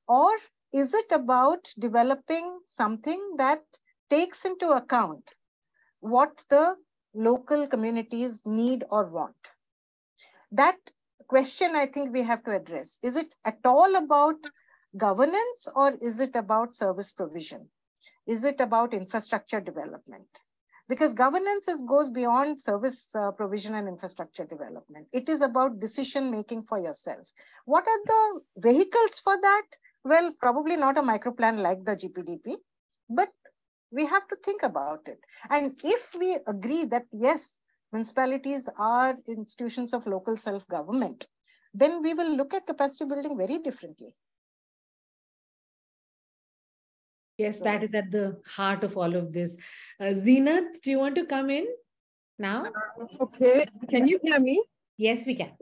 Or is it about developing something that takes into account what the local communities need or want? That question, I think we have to address. Is it at all about governance, or is it about service provision? Is it about infrastructure development? Because governance goes beyond service provision and infrastructure development. It is about decision making for yourself. What are the vehicles for that? Well, probably not a microplan like the GPDP, but we have to think about it. And if we agree that, yes, municipalities are institutions of local self-government, then we will look at capacity building very differently. Yes, that is at the heart of all of this. Zeenat, do you want to come in now? Okay, can you hear me? Yes, we can.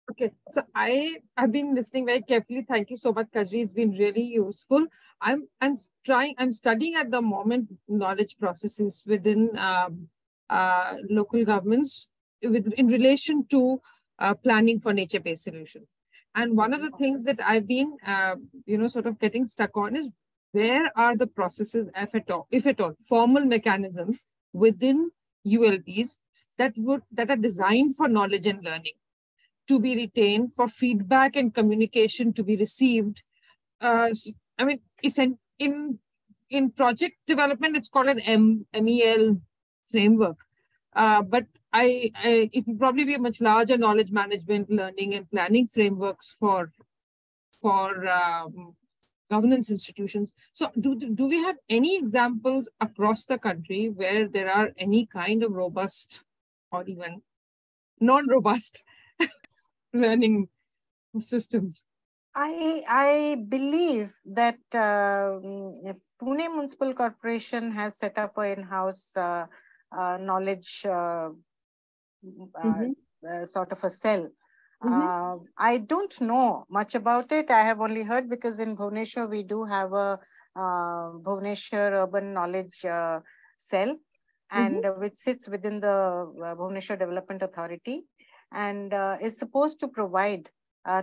Okay, so I have been listening very carefully. Thank you so much, Kajri. It's been really useful. I'm studying at the moment knowledge processes within local governments in relation to planning for nature-based solutions. And one of the things that I've been, sort of getting stuck on is, where are the processes, if at all, formal mechanisms within ULBs that are designed for knowledge and learning to be retained, for feedback and communication to be received? I mean, it's in project development, it's called an MEL framework, but it will probably be a much larger knowledge management, learning and planning frameworks for governance institutions. So do we have any examples across the country where there are any kind of robust or even non-robust learning systems? I believe that Pune Municipal Corporation has set up an in-house knowledge sort of a cell. I don't know much about it. I have only heard, because in Bhubaneswar we do have a Bhubaneswar Urban Knowledge Cell, and which sits within the Bhubaneswar Development Authority, and is supposed to provide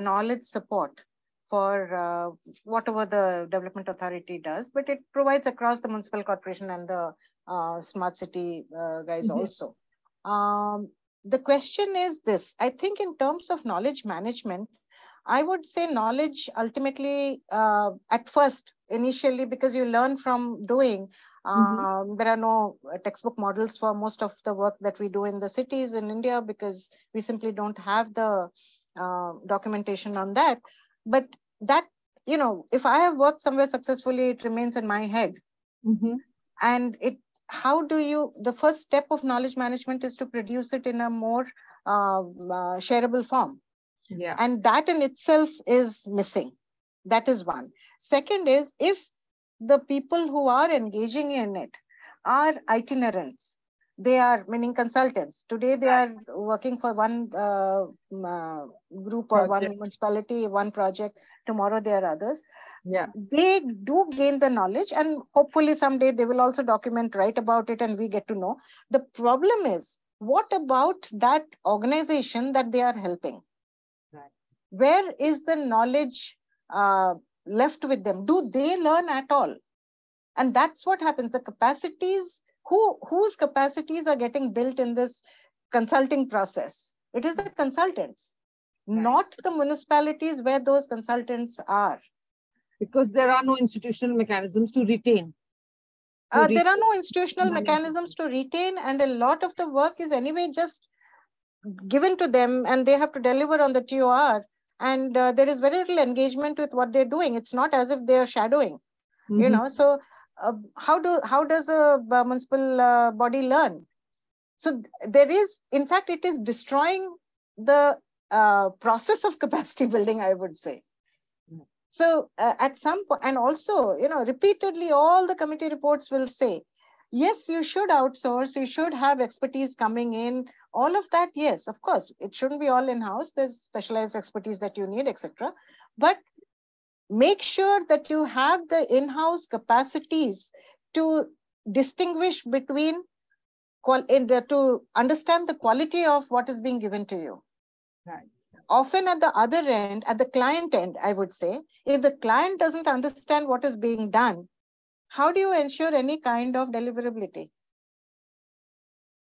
knowledge support for whatever the Development Authority does, but it provides across the municipal corporation and the smart city guys also. The question is this: I think in terms of knowledge management, I would say knowledge ultimately, at first, initially, because you learn from doing, there are no textbook models for most of the work that we do in the cities in India, because we simply don't have the documentation on that. But that, if I have worked somewhere successfully, it remains in my head. And the first step of knowledge management is to produce it in a more shareable form. Yeah. And that in itself is missing. That is one. Second is, if the people who are engaging in it are itinerants, they are, meaning consultants. Today they are working for one group or one municipality, one project. Tomorrow there are others. Yeah. They do gain the knowledge, and hopefully someday they will also document, write about it, and we get to know. The problem is, what about that organization that they are helping? where is the knowledge left with them? Do they learn at all? And that's what happens. The capacities, whose capacities are getting built in this consulting process? It is the consultants, not the municipalities where those consultants are. Because there are no institutional mechanisms to retain. There are no institutional mechanisms to retain, and a lot of the work is anyway just given to them, and they have to deliver on the TOR, and there is very little engagement with what they're doing. It's not as if they are shadowing, you know. So how does a municipal body learn? So there is, in fact, it is destroying the process of capacity building, I would say. So at some point, and also, you know, repeatedly, all the committee reports will say, yes, you should outsource, you should have expertise coming in, all of that. Yes, of course, it shouldn't be all in-house. There's specialized expertise that you need, etc. But make sure that you have the in-house capacities to distinguish between, to understand the quality of what is being given to you. Right. Often at the other end, at the client end, I would say, if the client doesn't understand what is being done, how do you ensure any kind of deliverability?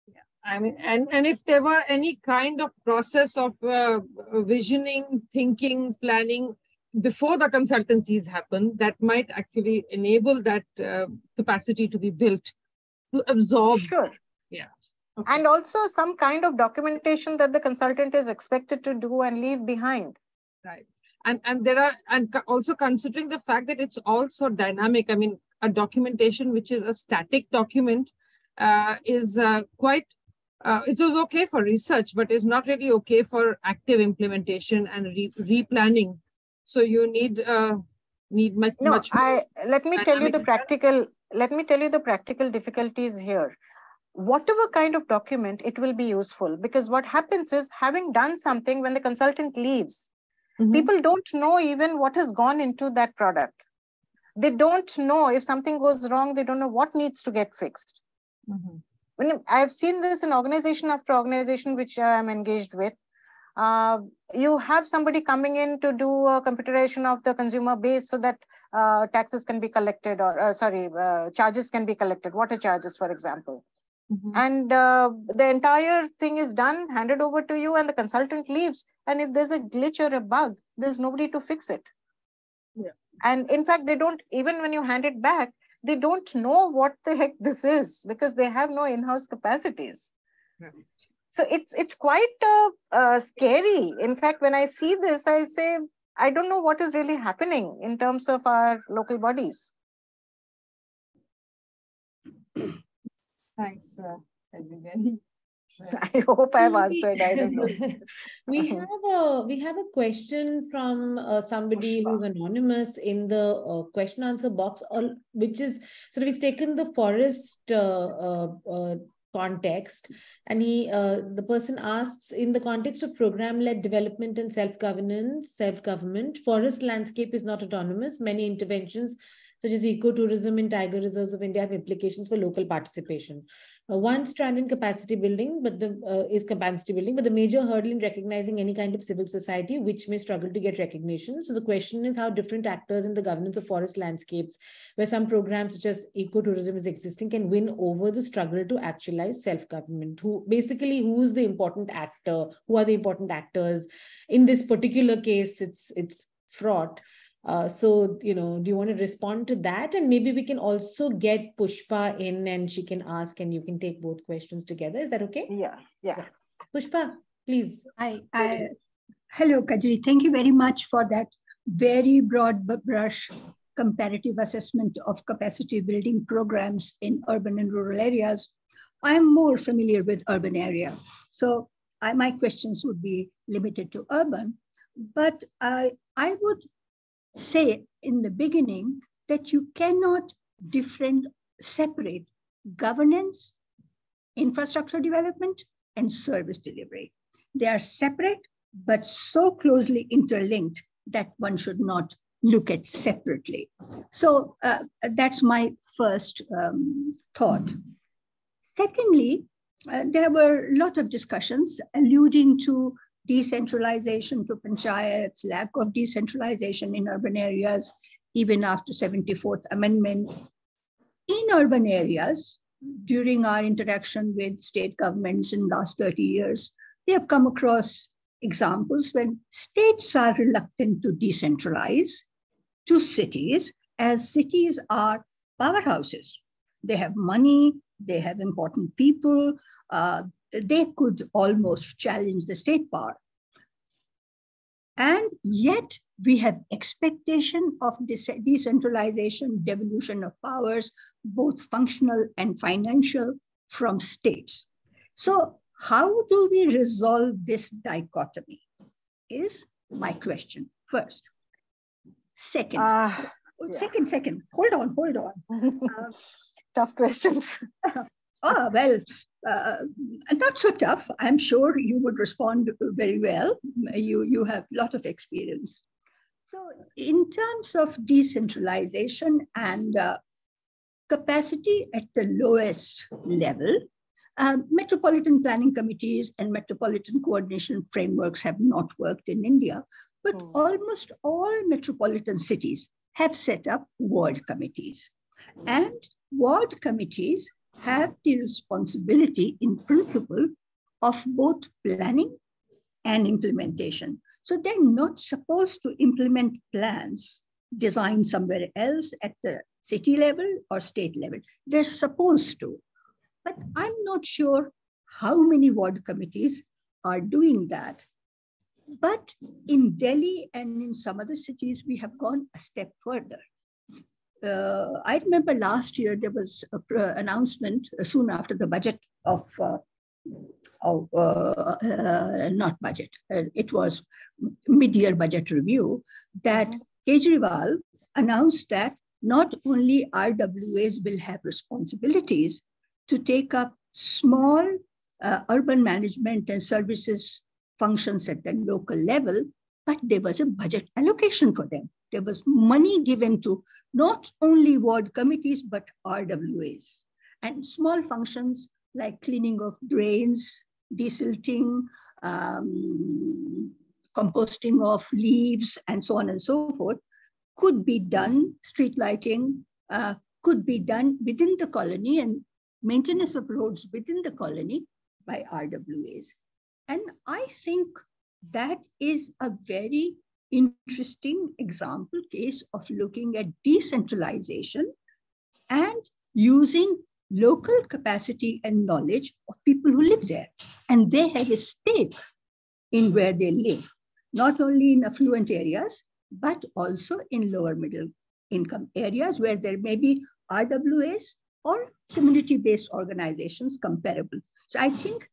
Yeah, I mean, and if there were any kind of process of visioning, thinking, planning before the consultancies happen, that might actually enable that capacity to be built to absorb. Sure. Yeah. Okay. And also some kind of documentation that the consultant is expected to do and leave behind. Right. And there are, and also considering the fact that it's also dynamic. I mean, a documentation which is a static document is quite, it was okay for research, but it's not really okay for active implementation and replanning. So you need much. Let me tell you the practical difficulties here. Whatever kind of document, it will be useful, because what happens is, having done something, when the consultant leaves, people don't know even what has gone into that product. They don't know if something goes wrong. They don't know what needs to get fixed. When I've seen this in organization after organization which I'm engaged with, you have somebody coming in to do a computerization of the consumer base so that taxes can be collected, or charges can be collected, water charges, for example. And the entire thing is done, handed over to you, and the consultant leaves. And if there's a glitch or a bug, there's nobody to fix it. Yeah. And in fact, they don't, even when you hand it back, they don't know what the heck this is, because they have no in-house capacities. Yeah. So it's quite scary. In fact, when I see this, I say, I don't know what is really happening in terms of our local bodies. Thanks, everybody. I hope I've answered. I don't know. We have a question from somebody who's anonymous in the question answer box, which is sort of, he's taken the forest context, and the person asks, in the context of program-led development and self-government, forest landscape is not autonomous. Many interventions such as ecotourism and tiger reserves of India have implications for local participation. One strand in capacity building, but the major hurdle in recognizing any kind of civil society which may struggle to get recognition. So the question is how different actors in the governance of forest landscapes, where some programs such as ecotourism is existing, can win over the struggle to actualize self-government. Who are the important actors in this particular case? It's fraught. So, do you want to respond to that? And maybe we can also get Pushpa in, and she can ask, and you can take both questions together. Is that okay? Yeah. Pushpa, please. Hello, Kajri. Thank you very much for that very broad brush comparative assessment of capacity building programs in urban and rural areas. I'm more familiar with urban area. So my questions would be limited to urban, but I would say in the beginning that you cannot separate governance, infrastructure development, and service delivery. They are separate, but so closely interlinked that one should not look at separately. So that's my first thought. Secondly, there were a lot of discussions alluding to decentralization to panchayats, lack of decentralization in urban areas, even after 74th Amendment. In urban areas, during our interaction with state governments in the last 30 years, we have come across examples when states are reluctant to decentralize to cities, as cities are powerhouses. They have money, they have important people, they could almost challenge the state power. And yet we have expectation of decentralization, devolution of powers, both functional and financial, from states. So how do we resolve this dichotomy is my question first. Second, second, hold on. Tough questions. Well, not so tough. I'm sure you would respond very well. You have a lot of experience. So in terms of decentralization and capacity at the lowest level, metropolitan planning committees and metropolitan coordination frameworks have not worked in India, but almost all metropolitan cities have set up ward committees. And ward committees have the responsibility in principle of both planning and implementation. So they're not supposed to implement plans designed somewhere else at the city level or state level. They're supposed to. But I'm not sure how many ward committees are doing that. But in Delhi and in some other cities, we have gone a step further. I remember last year there was an announcement soon after the budget not budget, it was mid-year budget review, that Kejriwal announced that not only RWAs will have responsibilities to take up small urban management and services functions at the local level, but there was a budget allocation for them. There was money given to not only ward committees, but RWAs. And small functions like cleaning of drains, desilting, composting of leaves, and so on and so forth, could be done, street lighting, could be done within the colony, and maintenance of roads within the colony by RWAs. And I think that is a very interesting example case of looking at decentralization and using local capacity and knowledge of people who live there. And they have a stake in where they live, not only in affluent areas, but also in lower middle income areas where there may be RWAs or community-based organizations comparable. So I think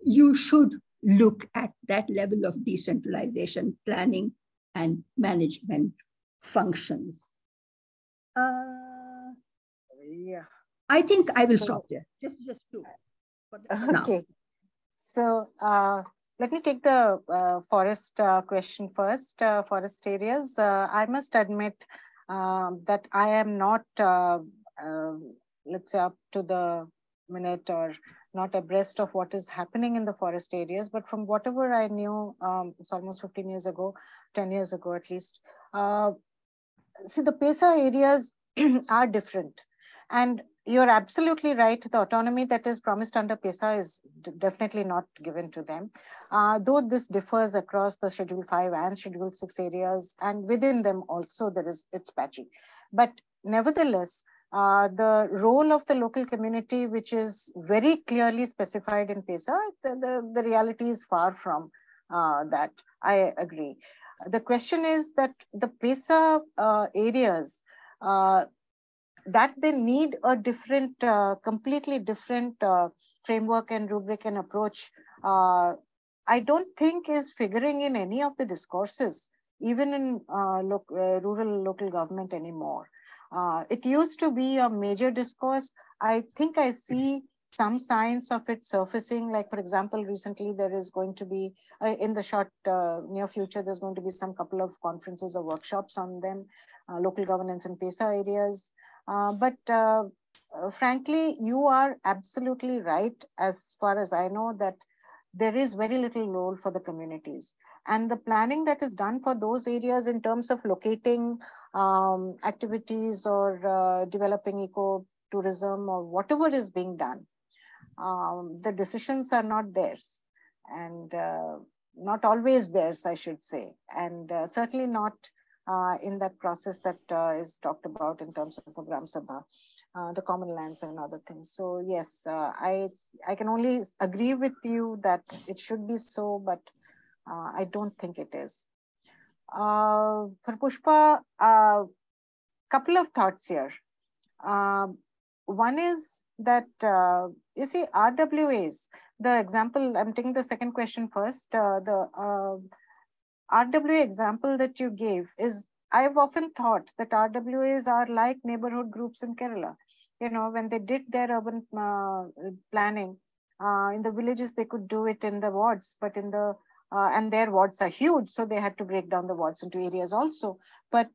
you should look at that level of decentralization, planning, and management functions. I think I will stop there. Just two. Okay. So let me take the forest question first. Forest areas. I must admit that I am not, let's say, up to the minute or not abreast of what is happening in the forest areas. But from whatever I knew, it's almost 15 years ago, 10 years ago at least. See, the PESA areas are different. And you're absolutely right. The autonomy that is promised under PESA is definitely not given to them. Though this differs across the Schedule 5 and Schedule 6 areas, and within them also it's patchy. But nevertheless, the role of the local community, which is very clearly specified in PESA, the reality is far from that. I agree. The question is that the PESA areas, that they need a different, completely different framework and rubric and approach, I don't think is figuring in any of the discourses, even in rural local government anymore. It used to be a major discourse. I think I see some signs of it surfacing. Like, for example, recently there is going to be, in the short near future, there's going to be some couple of conferences or workshops on them, local governance in PESA areas. But frankly, you are absolutely right, as far as I know, that there is very little role for the communities. And the planning that is done for those areas in terms of locating activities or developing eco-tourism or whatever is being done, the decisions are not theirs, and not always theirs, I should say, and certainly not in that process that is talked about in terms of a Gram Sabha, the common lands and other things. So yes, I can only agree with you that it should be so, but I don't think it is. For Pushpa, couple of thoughts here. One is that, you see, RWAs, the example, I'm taking the second question first. The RWA example that you gave is, I've often thought that RWAs are like neighborhood groups in Kerala. You know, when they did their urban planning, in the villages, they could do it in the wards, but in the and their wards are huge, so they had to break down the wards into areas also. But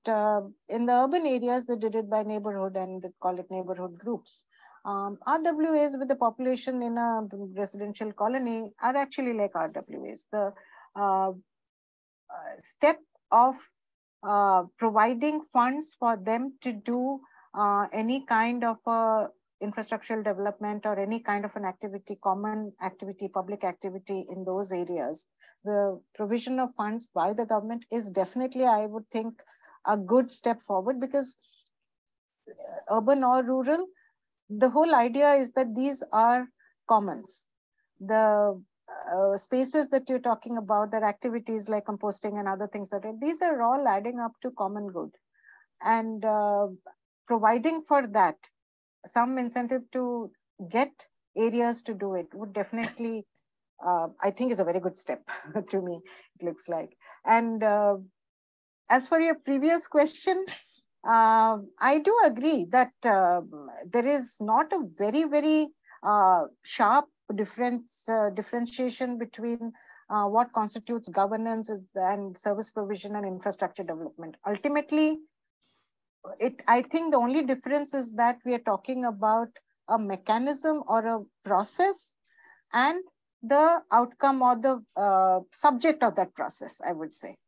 in the urban areas, they did it by neighborhood and they call it neighborhood groups. RWAs with the population in a residential colony are actually like RWAs. The step of providing funds for them to do any kind of infrastructural development or any kind of an activity, common activity, public activity in those areas, the provision of funds by the government is definitely, I would think, a good step forward, because urban or rural, the whole idea is that these are commons. The spaces that you're talking about, that activities like composting and other things, these are all adding up to common good. And providing for that some incentive to get areas to do it would definitely, I think, is a very good step to me, it looks like. And as for your previous question, I do agree that there is not a very, very sharp differentiation between what constitutes governance and service provision and infrastructure development. Ultimately, I think the only difference is that we are talking about a mechanism or a process and the outcome or the subject of that process, I would say,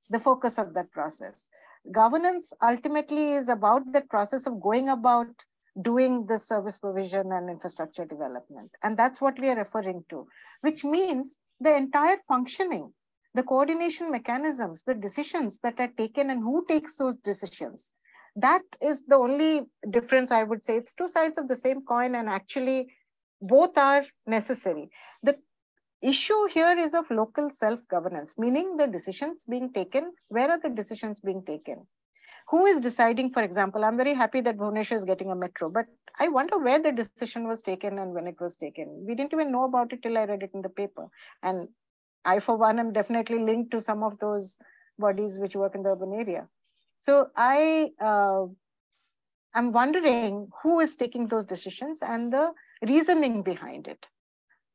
the focus of that process. Governance ultimately is about the process of going about doing the service provision and infrastructure development. And that's what we are referring to, which means the entire functioning, the coordination mechanisms, the decisions that are taken and who takes those decisions. That is the only difference, I would say. It's two sides of the same coin, and actually both are necessary. The issue here is of local self-governance, meaning the decisions being taken. Where are the decisions being taken? Who is deciding? For example, I'm very happy that Bhubaneswar is getting a metro, but I wonder where the decision was taken and when it was taken. We didn't even know about it till I read it in the paper. And I, for one, am definitely linked to some of those bodies which work in the urban area. So I'm wondering who is taking those decisions and the reasoning behind it.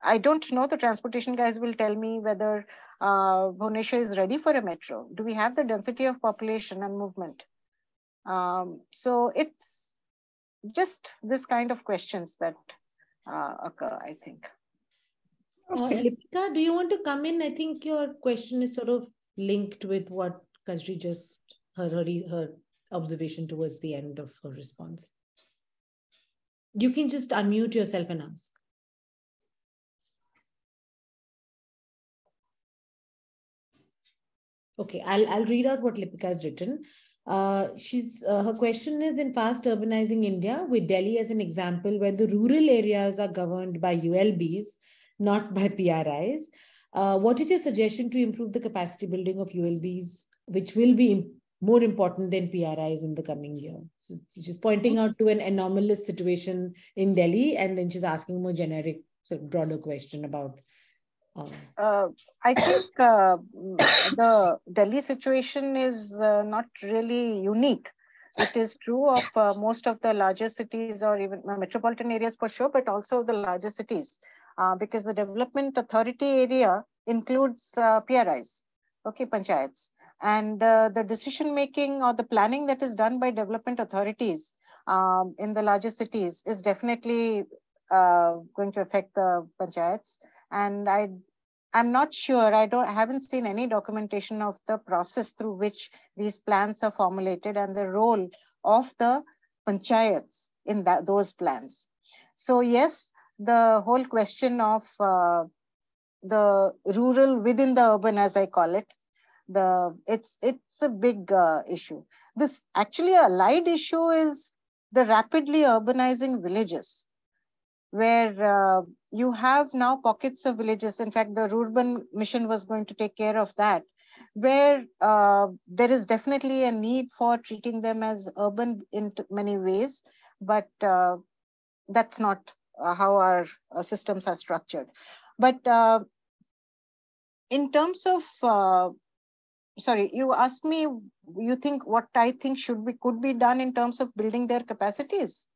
I don't know. The transportation guys will tell me whether Bhubaneswar is ready for a metro. Do we have the density of population and movement? So it's just this kind of questions that occur, I think. Okay. Lipika, do you want to come in? I think your question is sort of linked with what Kajri just, her observation towards the end of her response. You can just unmute yourself and ask. Okay, I'll read out what Lipika has written. Her question is, in fast urbanizing India, with Delhi as an example, where the rural areas are governed by ULBs, not by PRIs, what is your suggestion to improve the capacity building of ULBs, which will be more important than PRIs in the coming year? So she's pointing out to an anomalous situation in Delhi, and then she's asking a more generic, sort of broader question about. I think the Delhi situation is not really unique. It is true of most of the larger cities or even metropolitan areas for sure, but also the larger cities, because the development authority area includes PRIs, okay, Panchayats. And the decision making or the planning that is done by development authorities in the larger cities is definitely going to affect the Panchayats. And I I'm not sure. I haven't seen any documentation of the process through which these plans are formulated and the role of the panchayats in those plans. So yes, the whole question of the rural within the urban, as I call it, it's a big issue. This actually a allied issue is the rapidly urbanizing villages, where you have now pockets of villages. In fact, the Rural Mission was going to take care of that, where there is definitely a need for treating them as urban in many ways, but that's not how our systems are structured. But in terms of, sorry, you asked me, you think what I think could be done in terms of building their capacities?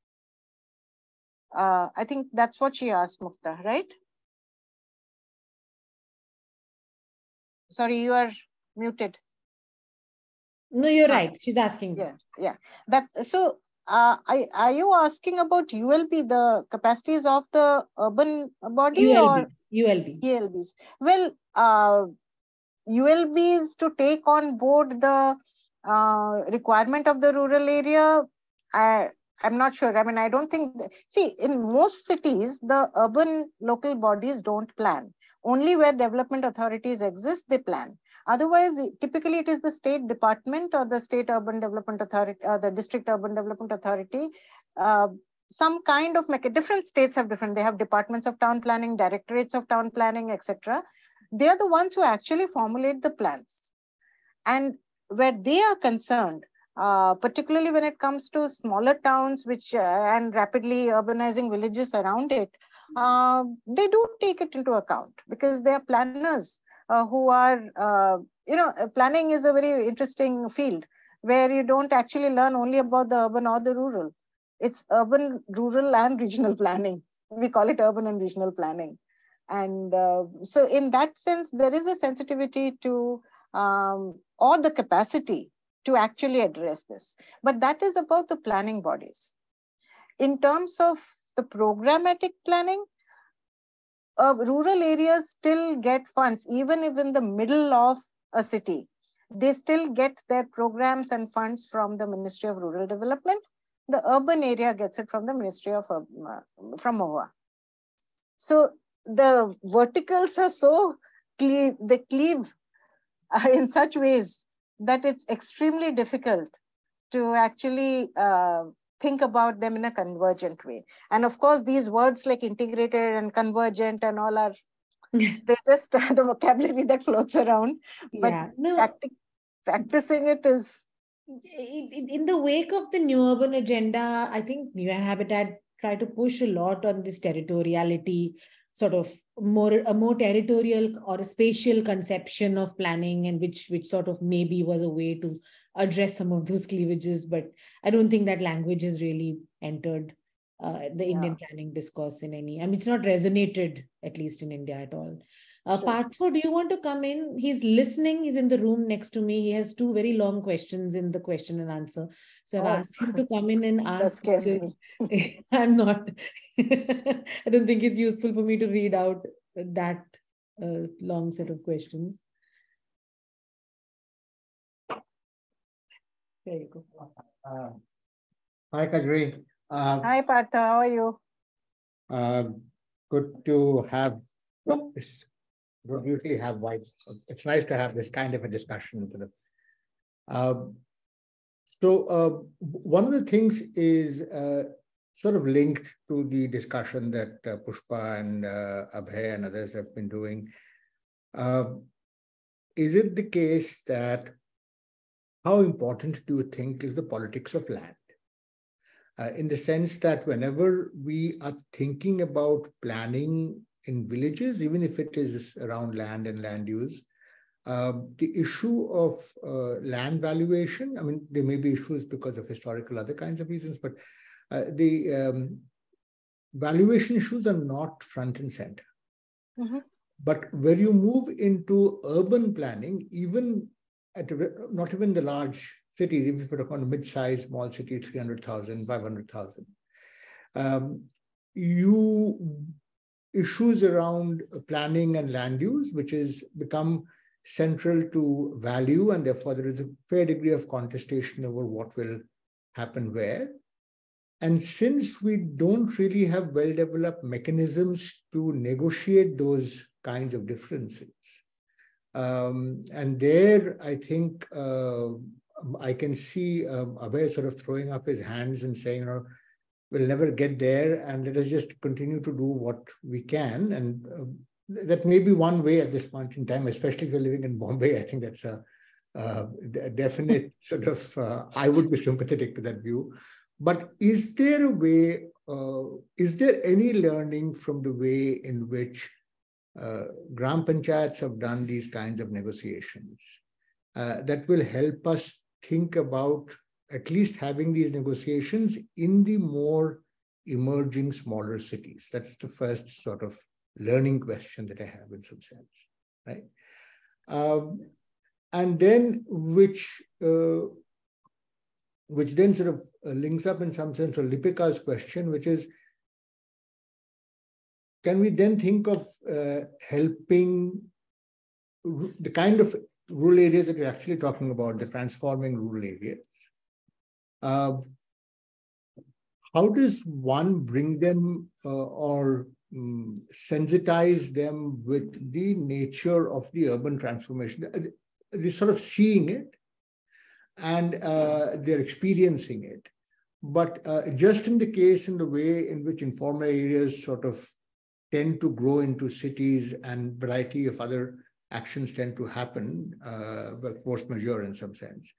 I think that's what she asked, Mukta, right? Sorry, you are muted. No, you're right. She's asking. Yeah. So. Are you asking about ULB, the capacities of the urban body, ULBs, or ULBs? ULBs. Well, ULBs to take on board the requirement of the rural area. I'm not sure. I mean, I don't think. See, in most cities, the urban local bodies don't plan. Only where development authorities exist, they plan. Otherwise, typically it is the state department or the state urban development authority, the district urban development authority. Some kind of different states have different. They have departments of town planning, directorates of town planning, etc. They are the ones who actually formulate the plans. And where they are concerned, particularly when it comes to smaller towns, which and rapidly urbanizing villages around it, they do take it into account because they are planners who are, planning is a very interesting field where you don't actually learn only about the urban or the rural. It's urban, rural, and regional planning. We call it urban and regional planning. And so in that sense, there is a sensitivity to or the capacity to actually address this. But that is about the planning bodies. In terms of the programmatic planning, rural areas still get funds, even if in the middle of a city. They still get their programs and funds from the Ministry of Rural Development. The urban area gets it from the Ministry of from MOA. So the verticals are so they cleave in such ways that it's extremely difficult to actually think about them in a convergent way. And of course, these words like integrated and convergent and all are, they're just the vocabulary that floats around. But Yeah, no. Practicing it is... In the wake of the New Urban Agenda, I think New Habitat tried to push a lot on this territoriality, sort of a more territorial or a spatial conception of planning, and which sort of maybe was a way to address some of those cleavages. But I don't think that language has really entered the Indian planning discourse in any. I mean, it's not resonated, at least in India, at all. Partho, do you want to come in? He's listening. He's in the room next to me. He has two very long questions in the question and answer. So I've asked him to come in and ask. That scares me. I'm not. I don't think it's useful for me to read out that long set of questions. There you go. Hi, Kajri. Hi, Partha. How are you? Good to have this. Don't usually have white. It's nice to have this kind of a discussion. So one of the things is sort of linked to the discussion that Pushpa and Abhay and others have been doing. Is it the case that how important do you think is the politics of land? In the sense that whenever we are thinking about planning in villages, even if it is around land and land use, the issue of land valuation, I mean, there may be issues because of historical other kinds of reasons, but the valuation issues are not front and center. Mm-hmm. But where you move into urban planning, even at not even the large cities, even if you're on a mid-sized small city, 300,000, 500,000, you issues around planning and land use, which has become central to value, and therefore there is a fair degree of contestation over what will happen where. And since we don't really have well-developed mechanisms to negotiate those kinds of differences, and there I think I can see Abhay sort of throwing up his hands and saying, we'll never get there, and let us just continue to do what we can. And that may be one way at this point in time, especially if you're living in Bombay. I think that's a definite sort of, I would be sympathetic to that view. But is there a way, is there any learning from the way in which Gram Panchayats have done these kinds of negotiations that will help us think about at least having these negotiations in the more emerging smaller cities? That's the first sort of learning question that I have in some sense, right? And then which then sort of links up in some sense to Lipika's question, which is, can we then think of helping the kind of rural areas that we're actually talking about, the transforming rural areas? How does one bring them or sensitize them with the nature of the urban transformation? They're sort of seeing it and they're experiencing it. But just in the case, in the way in which informal areas sort of tend to grow into cities and variety of other actions tend to happen, force majeure in some sense,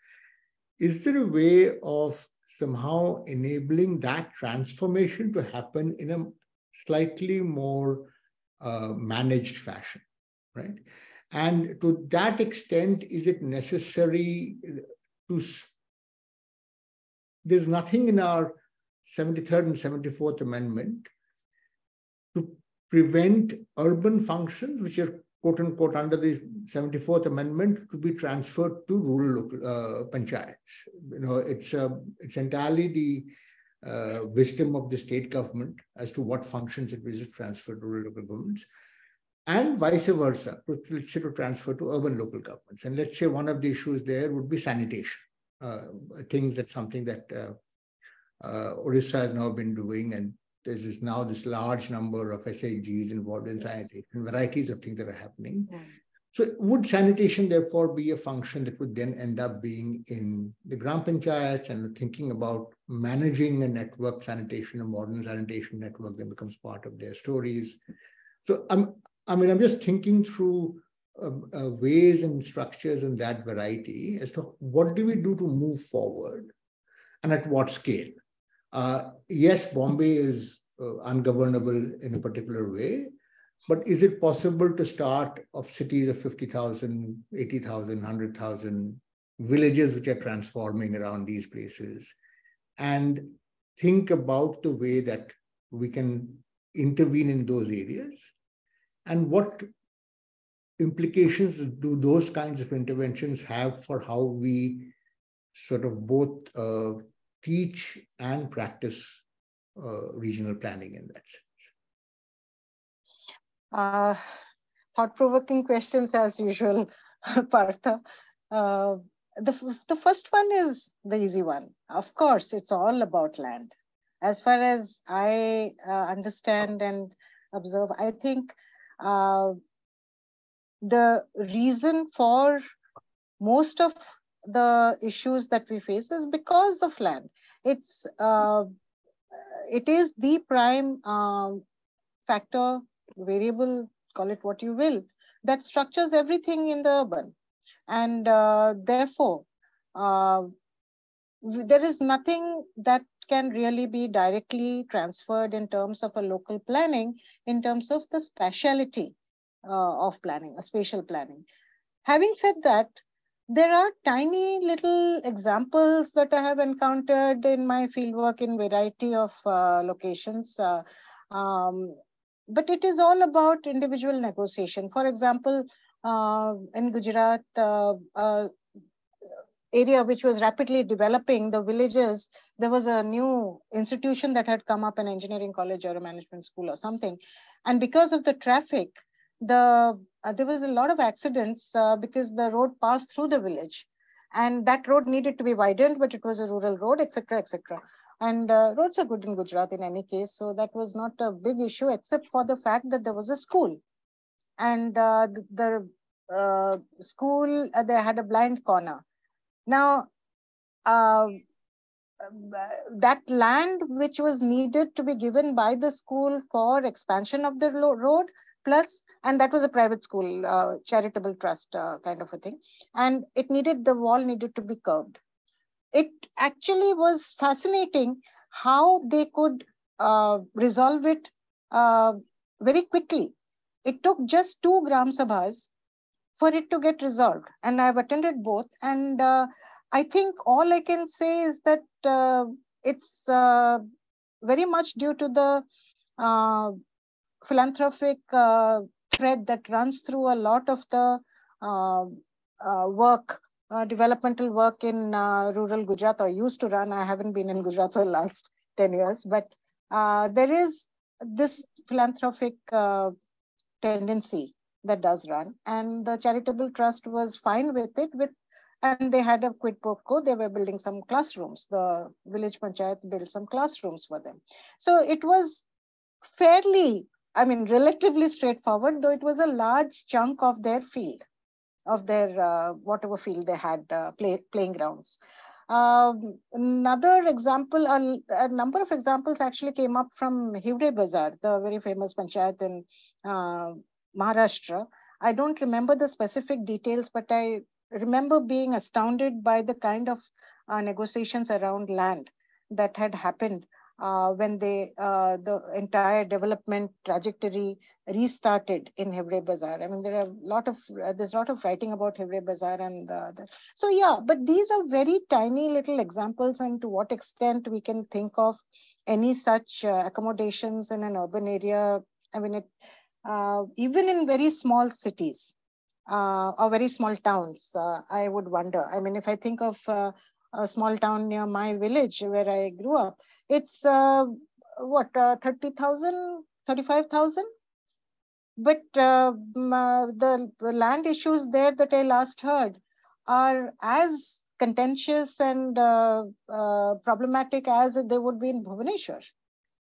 is there a way of somehow enabling that transformation to happen in a slightly more managed fashion, right? And to that extent, is it necessary to... There's nothing in our 73rd and 74th Amendment to prevent urban functions, which are quote unquote under the 74th Amendment, to be transferred to rural local panchayats. It's entirely the wisdom of the state government as to what functions it wishes to transfer to rural local governments, and vice versa, let's say to transfer to urban local governments. And let's say one of the issues there would be sanitation. Things that's something that Odisha has now been doing, and there's now this large number of SHGs involved in sanitation, varieties of things that are happening. Yeah. So would sanitation therefore be a function that would then end up being in the Gram Panchayats, and thinking about managing a network sanitation, a modern sanitation network that becomes part of their stories? So I'm just thinking through ways and structures in that variety as to what do we do to move forward and at what scale. Yes, Bombay is ungovernable in a particular way, but is it possible to start of cities of 50,000, 80,000, 100,000 villages which are transforming around these places, and think about the way that we can intervene in those areas? And what implications do those kinds of interventions have for how we sort of both teach and practice regional planning in that sense? Thought-provoking questions as usual, Partha. The first one is the easy one. Of course, it's all about land. As far as I understand and observe, I think the reason for most of the issues that we face is because of land. It is the prime factor, variable, call it what you will, that structures everything in the urban. And therefore, there is nothing that can really be directly transferred in terms of a local planning, in terms of the spatiality of planning, spatial planning. Having said that, there are tiny little examples that I have encountered in my fieldwork in variety of locations. But it is all about individual negotiation. For example, in Gujarat, area which was rapidly developing, the villages, there was a new institution that had come up, an engineering college or a management school or something. And because of the traffic, there was a lot of accidents because the road passed through the village. And that road needed to be widened, but it was a rural road, etc., etc. And roads are good in Gujarat in any case, so that was not a big issue, except for the fact that there was a school. And the school, they had a blind corner. Now, that land which was needed to be given by the school for expansion of the road, plus, and that was a private school, charitable trust kind of a thing, and the wall needed to be curved. It actually was fascinating how they could resolve it very quickly. It took just 2 gram sabhas for it to get resolved, and I've attended both. And I think all I can say is that it's very much due to the philanthropic thread that runs through a lot of the work, developmental work in rural Gujarat, or used to run. I haven't been in Gujarat for the last 10 years, but there is this philanthropic tendency that does run, and the charitable trust was fine with it, and they had a quid pro quo. They were building some classrooms. The village panchayat built some classrooms for them. So it was fairly, I mean, relatively straightforward, though it was a large chunk of their field, of their whatever field they had, playing grounds. Another example, a number of examples actually came up from Hivde Bazar, the very famous panchayat in Maharashtra. I don't remember the specific details, but I remember being astounded by the kind of negotiations around land that had happened when the entire development trajectory restarted in Hivde Bazar. I mean, there's a lot of writing about Hivde Bazar and so yeah, but these are very tiny little examples, and to what extent we can think of any such accommodations in an urban area. I mean, even in very small cities or very small towns, I would wonder. I mean, if I think of a small town near my village where I grew up, it's 30,000, 35,000. But the land issues there that I last heard are as contentious and problematic as they would be in Bhubaneswar,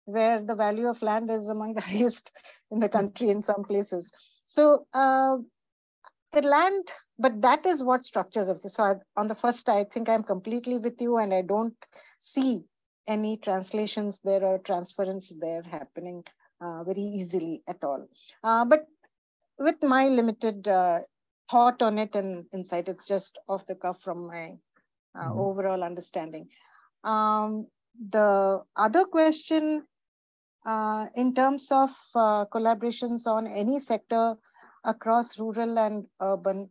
where the value of land is among the highest in the country in some places. So the land, but that is what structures of this. So on the first, I think I'm completely with you, and I don't see any translations there or transference there happening very easily at all. But with my limited thought on it and insight, it's just off the cuff from my overall understanding. The other question in terms of collaborations on any sector across rural and urban,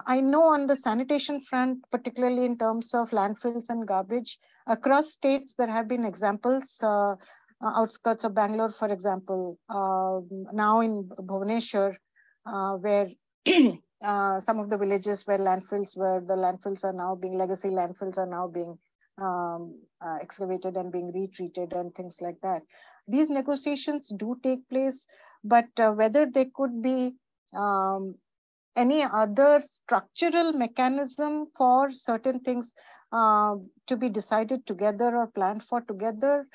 I know on the sanitation front, particularly in terms of landfills and garbage, across states there have been examples, outskirts of Bangalore, for example, now in Bhubaneswar, where some of the villages where the landfills are now being, legacy landfills are now being excavated and being retreated and things like that. These negotiations do take place, but whether they could be any other structural mechanism for certain things to be decided together or planned for together,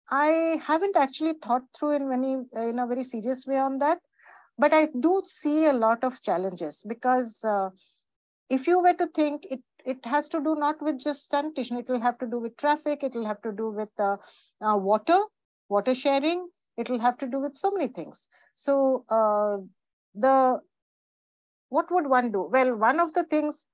I haven't actually thought through in a very serious way on that. But I do see a lot of challenges, because if you were to think, it has to do not with just sanitation, it will have to do with traffic, it will have to do with water sharing, it will have to do with so many things. So what would one do? Well, one of the things,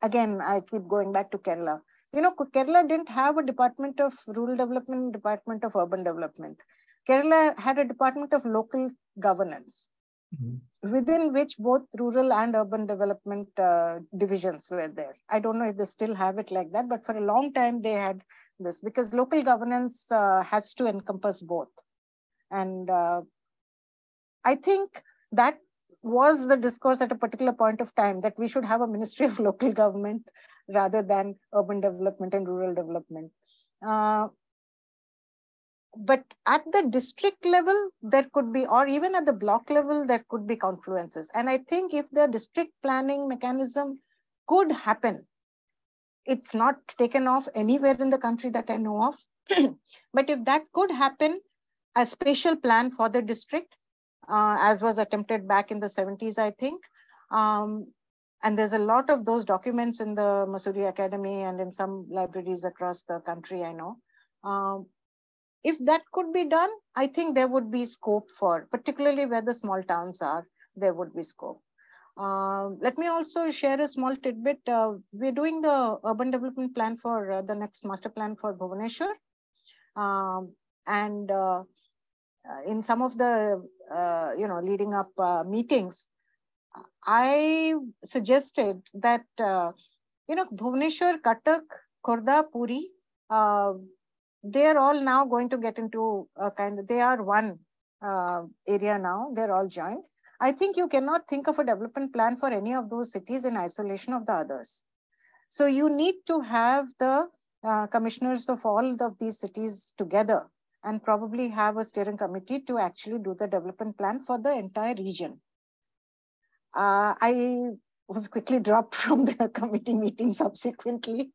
again, I keep going back to Kerala. You know, Kerala didn't have a Department of Rural Development, Department of Urban Development. Kerala had a Department of Local Governance, within which both rural and urban development divisions were there. I don't know if they still have it like that, but for a long time they had this, because local governance has to encompass both. And I think that was the discourse at a particular point of time, that we should have a Ministry of Local Government rather than urban development and rural development. but at the district level, there could be, or even at the block level, there could be confluences. And I think if the district planning mechanism could happen, it's not taken off anywhere in the country that I know of. But if that could happen, a spatial plan for the district, as was attempted back in the 70s, I think. And there's a lot of those documents in the Mussoorie Academy and in some libraries across the country, I know. If that could be done, I think there would be scope for, particularly where the small towns are, there would be scope. Let me also share a small tidbit. We're doing the urban development plan for the next master plan for Bhubaneswar. In some of the leading up meetings, I suggested that Bhubaneswar, Cuttack, Khurda, Puri, they are all now going to get into a kind of, they are one area now, they're all joined. I think you cannot think of a development plan for any of those cities in isolation of the others. So you need to have the commissioners of all of these cities together and probably have a steering committee to actually do the development plan for the entire region. I was quickly dropped from the committee meeting subsequently.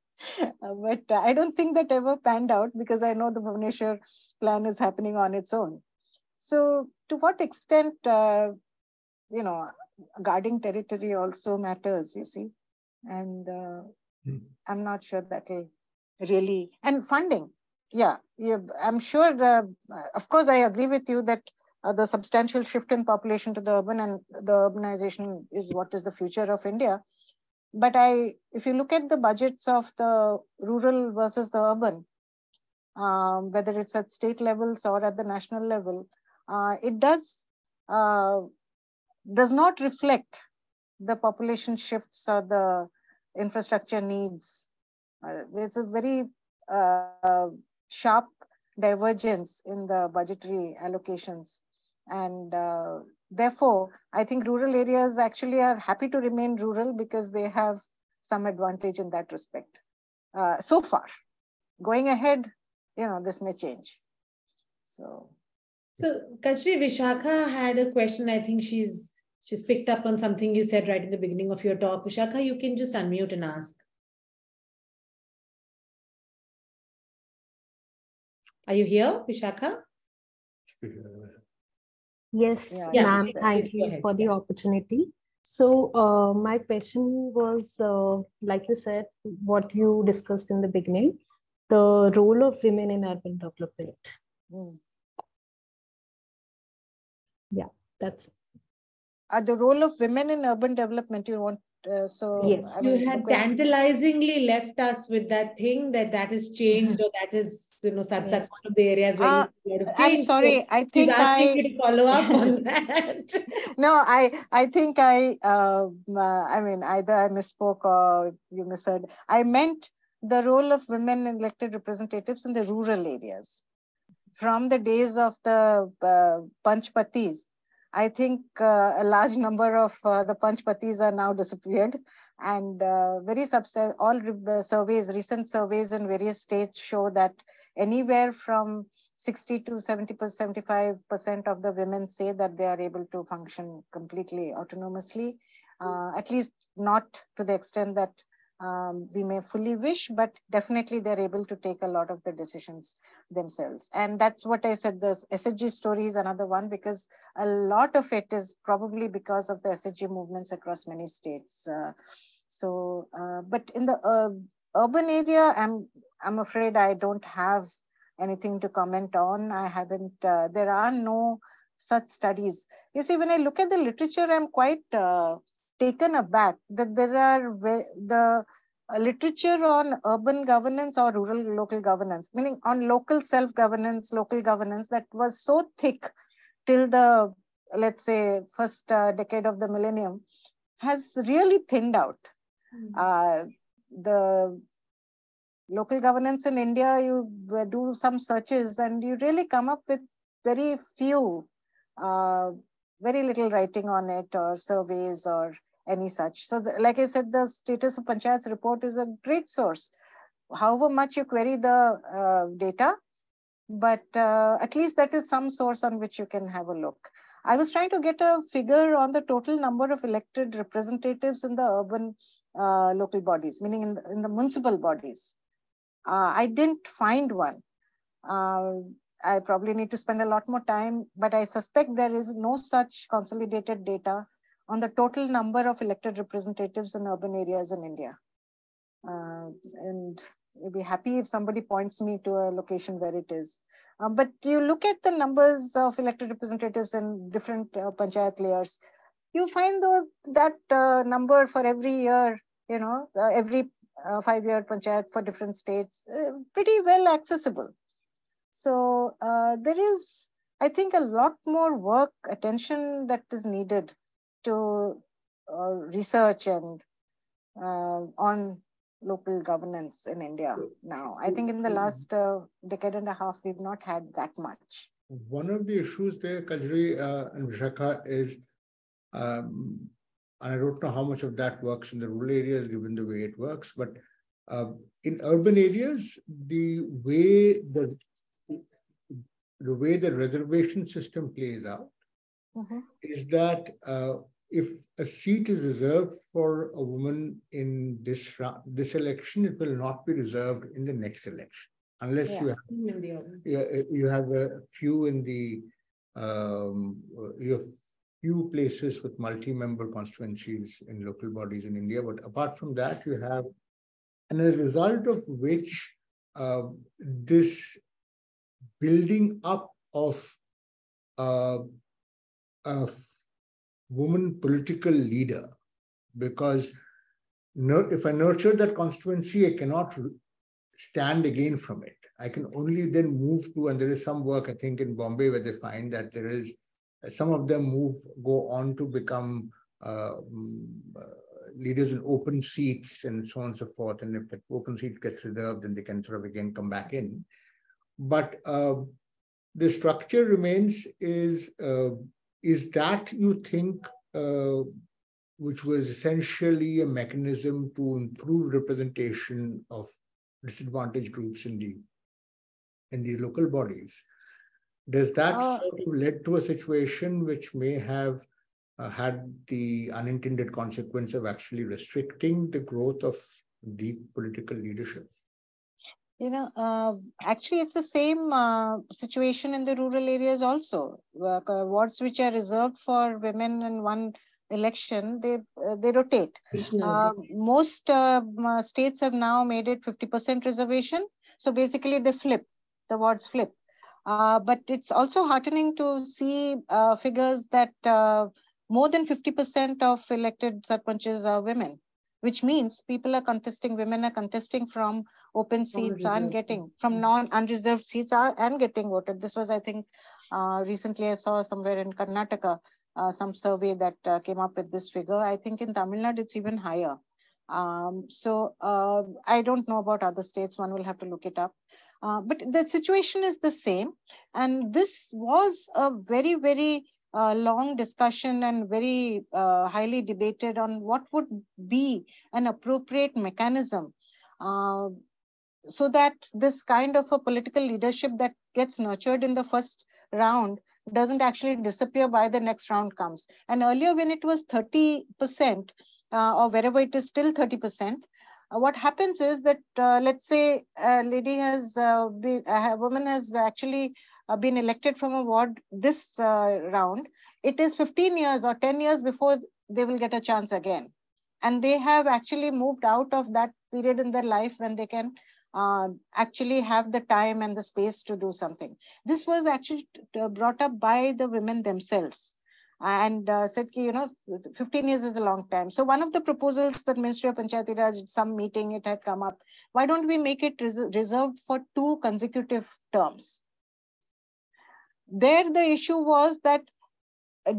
But I don't think that ever panned out because I know the Bhubaneswar plan is happening on its own. So to what extent, guarding territory also matters, you see. And I'm not sure that will really, and funding. Yeah, I'm sure, of course, I agree with you that the substantial shift in population to the urban and the urbanization is what is the future of India. But if you look at the budgets of the rural versus the urban, whether it's at state levels or at the national level, it does not reflect the population shifts or the infrastructure needs. There's a very sharp divergence in the budgetary allocations. And therefore, I think rural areas actually are happy to remain rural because they have some advantage in that respect. So far, going ahead, this may change. So Kajri, Vishakha had a question. I think she's picked up on something you said right in the beginning of your talk. Vishakha, you can just unmute and ask. Are you here, Vishakha? Yes, ma'am. Thank you for the opportunity. So my question was, like you said, what you discussed in the beginning, the role of women in urban development. Yeah, that's it. The role of women in urban development, you want, yes. You had tantalizingly left us with that thing that has changed, or that is, that's one of the areas where you see a lot of change. I'm sorry, so I think she's asking you to follow up on that. No, I think either I misspoke or you misheard. I meant the role of women elected representatives in the rural areas. From the days of the Panchpatis, I think a large number of the Panchpatis are now disappeared, and very substantial. All recent surveys in various states show that anywhere from 60 to 75% of the women say that they are able to function completely autonomously, at least not to the extent that we may fully wish, but definitely they're able to take a lot of the decisions themselves. And that's what I said, the SHG story is another one, because a lot of it is probably because of the SHG movements across many states. But in the urban area, I'm afraid I don't have anything to comment on. I haven't, there are no such studies. You see, when I look at the literature, I'm quite taken aback that there are the literature on urban governance or rural local governance, meaning on local self-governance, local governance, that was so thick till the, let's say, first decade of the millennium, has really thinned out. The local governance in India, you do some searches and you really come up with very few, very little writing on it or surveys or any such. So like I said, the status of Panchayats report is a great source. However much you query the data, but at least that is some source on which you can have a look. I was trying to get a figure on the total number of elected representatives in the urban local bodies, meaning in the municipal bodies. I didn't find one. I probably need to spend a lot more time, but I suspect there is no such consolidated data on the total number of elected representatives in urban areas in India. And I'd be happy if somebody points me to a location where it is. But you look at the numbers of elected representatives in different panchayat layers, you find that number for every year, every 5-year panchayat for different states, pretty well accessible. So there is, I think, a lot more work, attention that is needed to research and on local governance in India now. I think in the last decade and a half, we've not had that much. One of the issues there, Kajri and Vishakha, is, and I don't know how much of that works in the rural areas, given the way it works, but in urban areas, the way the reservation system plays out is that if a seat is reserved for a woman in this election, it will not be reserved in the next election, unless you have a few in the you have few places with multi-member constituencies in local bodies in India. But apart from that, you have, and as a result of which this building up of a woman political leader, because if I nurture that constituency, I cannot stand again from it. I can only then move to, and there is some work, I think, in Bombay where they find that there is, some of them go on to become leaders in open seats and so on and so forth. And if that open seat gets reserved, then they can sort of again come back in. But the structure remains is that, you think, which was essentially a mechanism to improve representation of disadvantaged groups in the local bodies. Does that sort of lead to a situation which may have had the unintended consequence of actually restricting the growth of deep political leadership? Actually, it's the same situation in the rural areas also. Wards which are reserved for women in one election, they rotate. Most states have now made it 50% reservation. So basically, the wards flip. But it's also heartening to see figures that more than 50% of elected sarpanches are women, which means women are contesting from open seats and getting, from non-unreserved seats and getting voted. This was, I think, recently I saw somewhere in Karnataka, some survey that came up with this figure. I think in Tamil Nadu, it's even higher. So I don't know about other states. One will have to look it up. But the situation is the same. And this was a very, very long discussion and very highly debated on what would be an appropriate mechanism so that this kind of a political leadership that gets nurtured in the first round doesn't actually disappear by the next round comes. And earlier, when it was 30%, or wherever it is still 30%, what happens is that, let's say a woman has actually been elected from a ward this round, it is 15 years or 10 years before they will get a chance again. And they have actually moved out of that period in their life when they can actually have the time and the space to do something. This was actually brought up by the women themselves. And said, 15 years is a long time. So one of the proposals that Ministry of Panchayati Raj, some meeting, it had come up. Why don't we make it reserved for 2 consecutive terms? There, the issue was that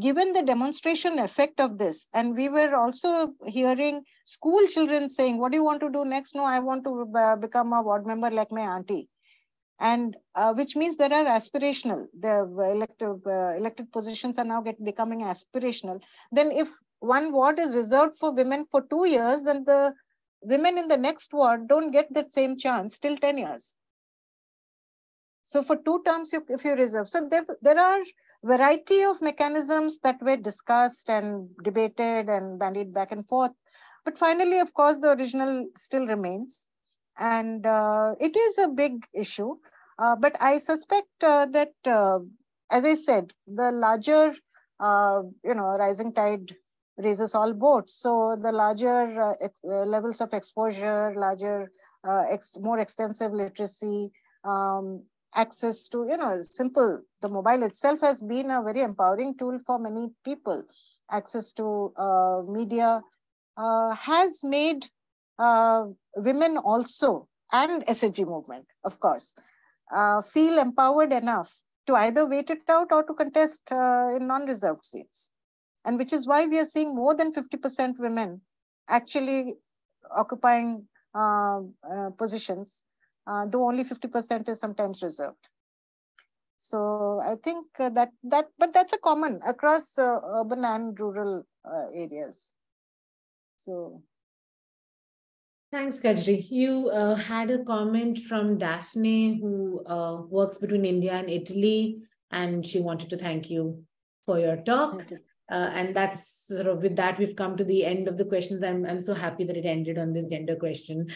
given the demonstration effect of this, and we were also hearing school children saying, what do you want to do next? No, I want to become a ward member like my auntie. And which means there are aspirational, the elected positions are now becoming aspirational. Then if one ward is reserved for women for 2 years, then the women in the next ward don't get that same chance till 10 years. So for 2 terms, if you reserve. So there are variety of mechanisms that were discussed and debated and bandied back and forth. But finally, of course, the original still remains. And it is a big issue. But I suspect that, as I said, the larger, rising tide raises all boats. So the larger levels of exposure, larger, more extensive literacy, access to, the mobile itself has been a very empowering tool for many people. Access to media has made women also, and SHG movement, of course, feel empowered enough to either wait it out or to contest in non-reserved seats. And which is why we are seeing more than 50% women actually occupying positions, though only 50% is sometimes reserved. So I think but that's a common across urban and rural areas. So. Thanks, Kajri. You had a comment from Daphne, who works between India and Italy, and she wanted to thank you for your talk. And that's sort of, with that, we've come to the end of the questions. I'm so happy that it ended on this gender question.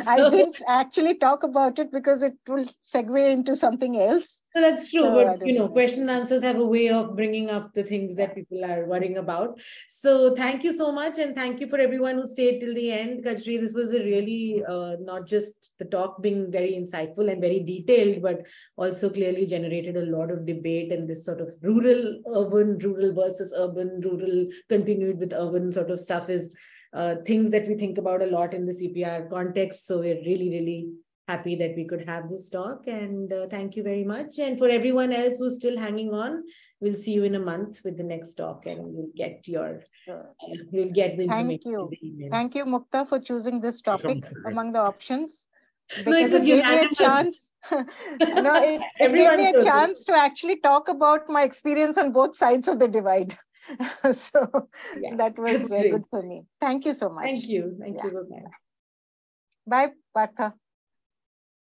I didn't actually talk about it because it will segue into something else. No, that's true, but question and answers have a way of bringing up the things that people are worrying about. So thank you so much, and thank you for everyone who stayed till the end. Kajri, this was a really not just the talk being very insightful and very detailed, but also clearly generated a lot of debate, and this sort of rural, urban, rural versus urban, rural continued with urban sort of stuff is things that we think about a lot in the CPR context. So we're really, really happy that we could have this talk, and thank you very much. And for everyone else who's still hanging on, we'll see you in a month with the next talk, and you'll get your, you'll get the information. Thank you, Mukta, for choosing this topic among the options. Because it gave me a chance. It gave me a chance to actually talk about my experience on both sides of the divide. So that was good for me. Thank you so much. Thank you. Thank you. Bye-bye. Bye, Partha.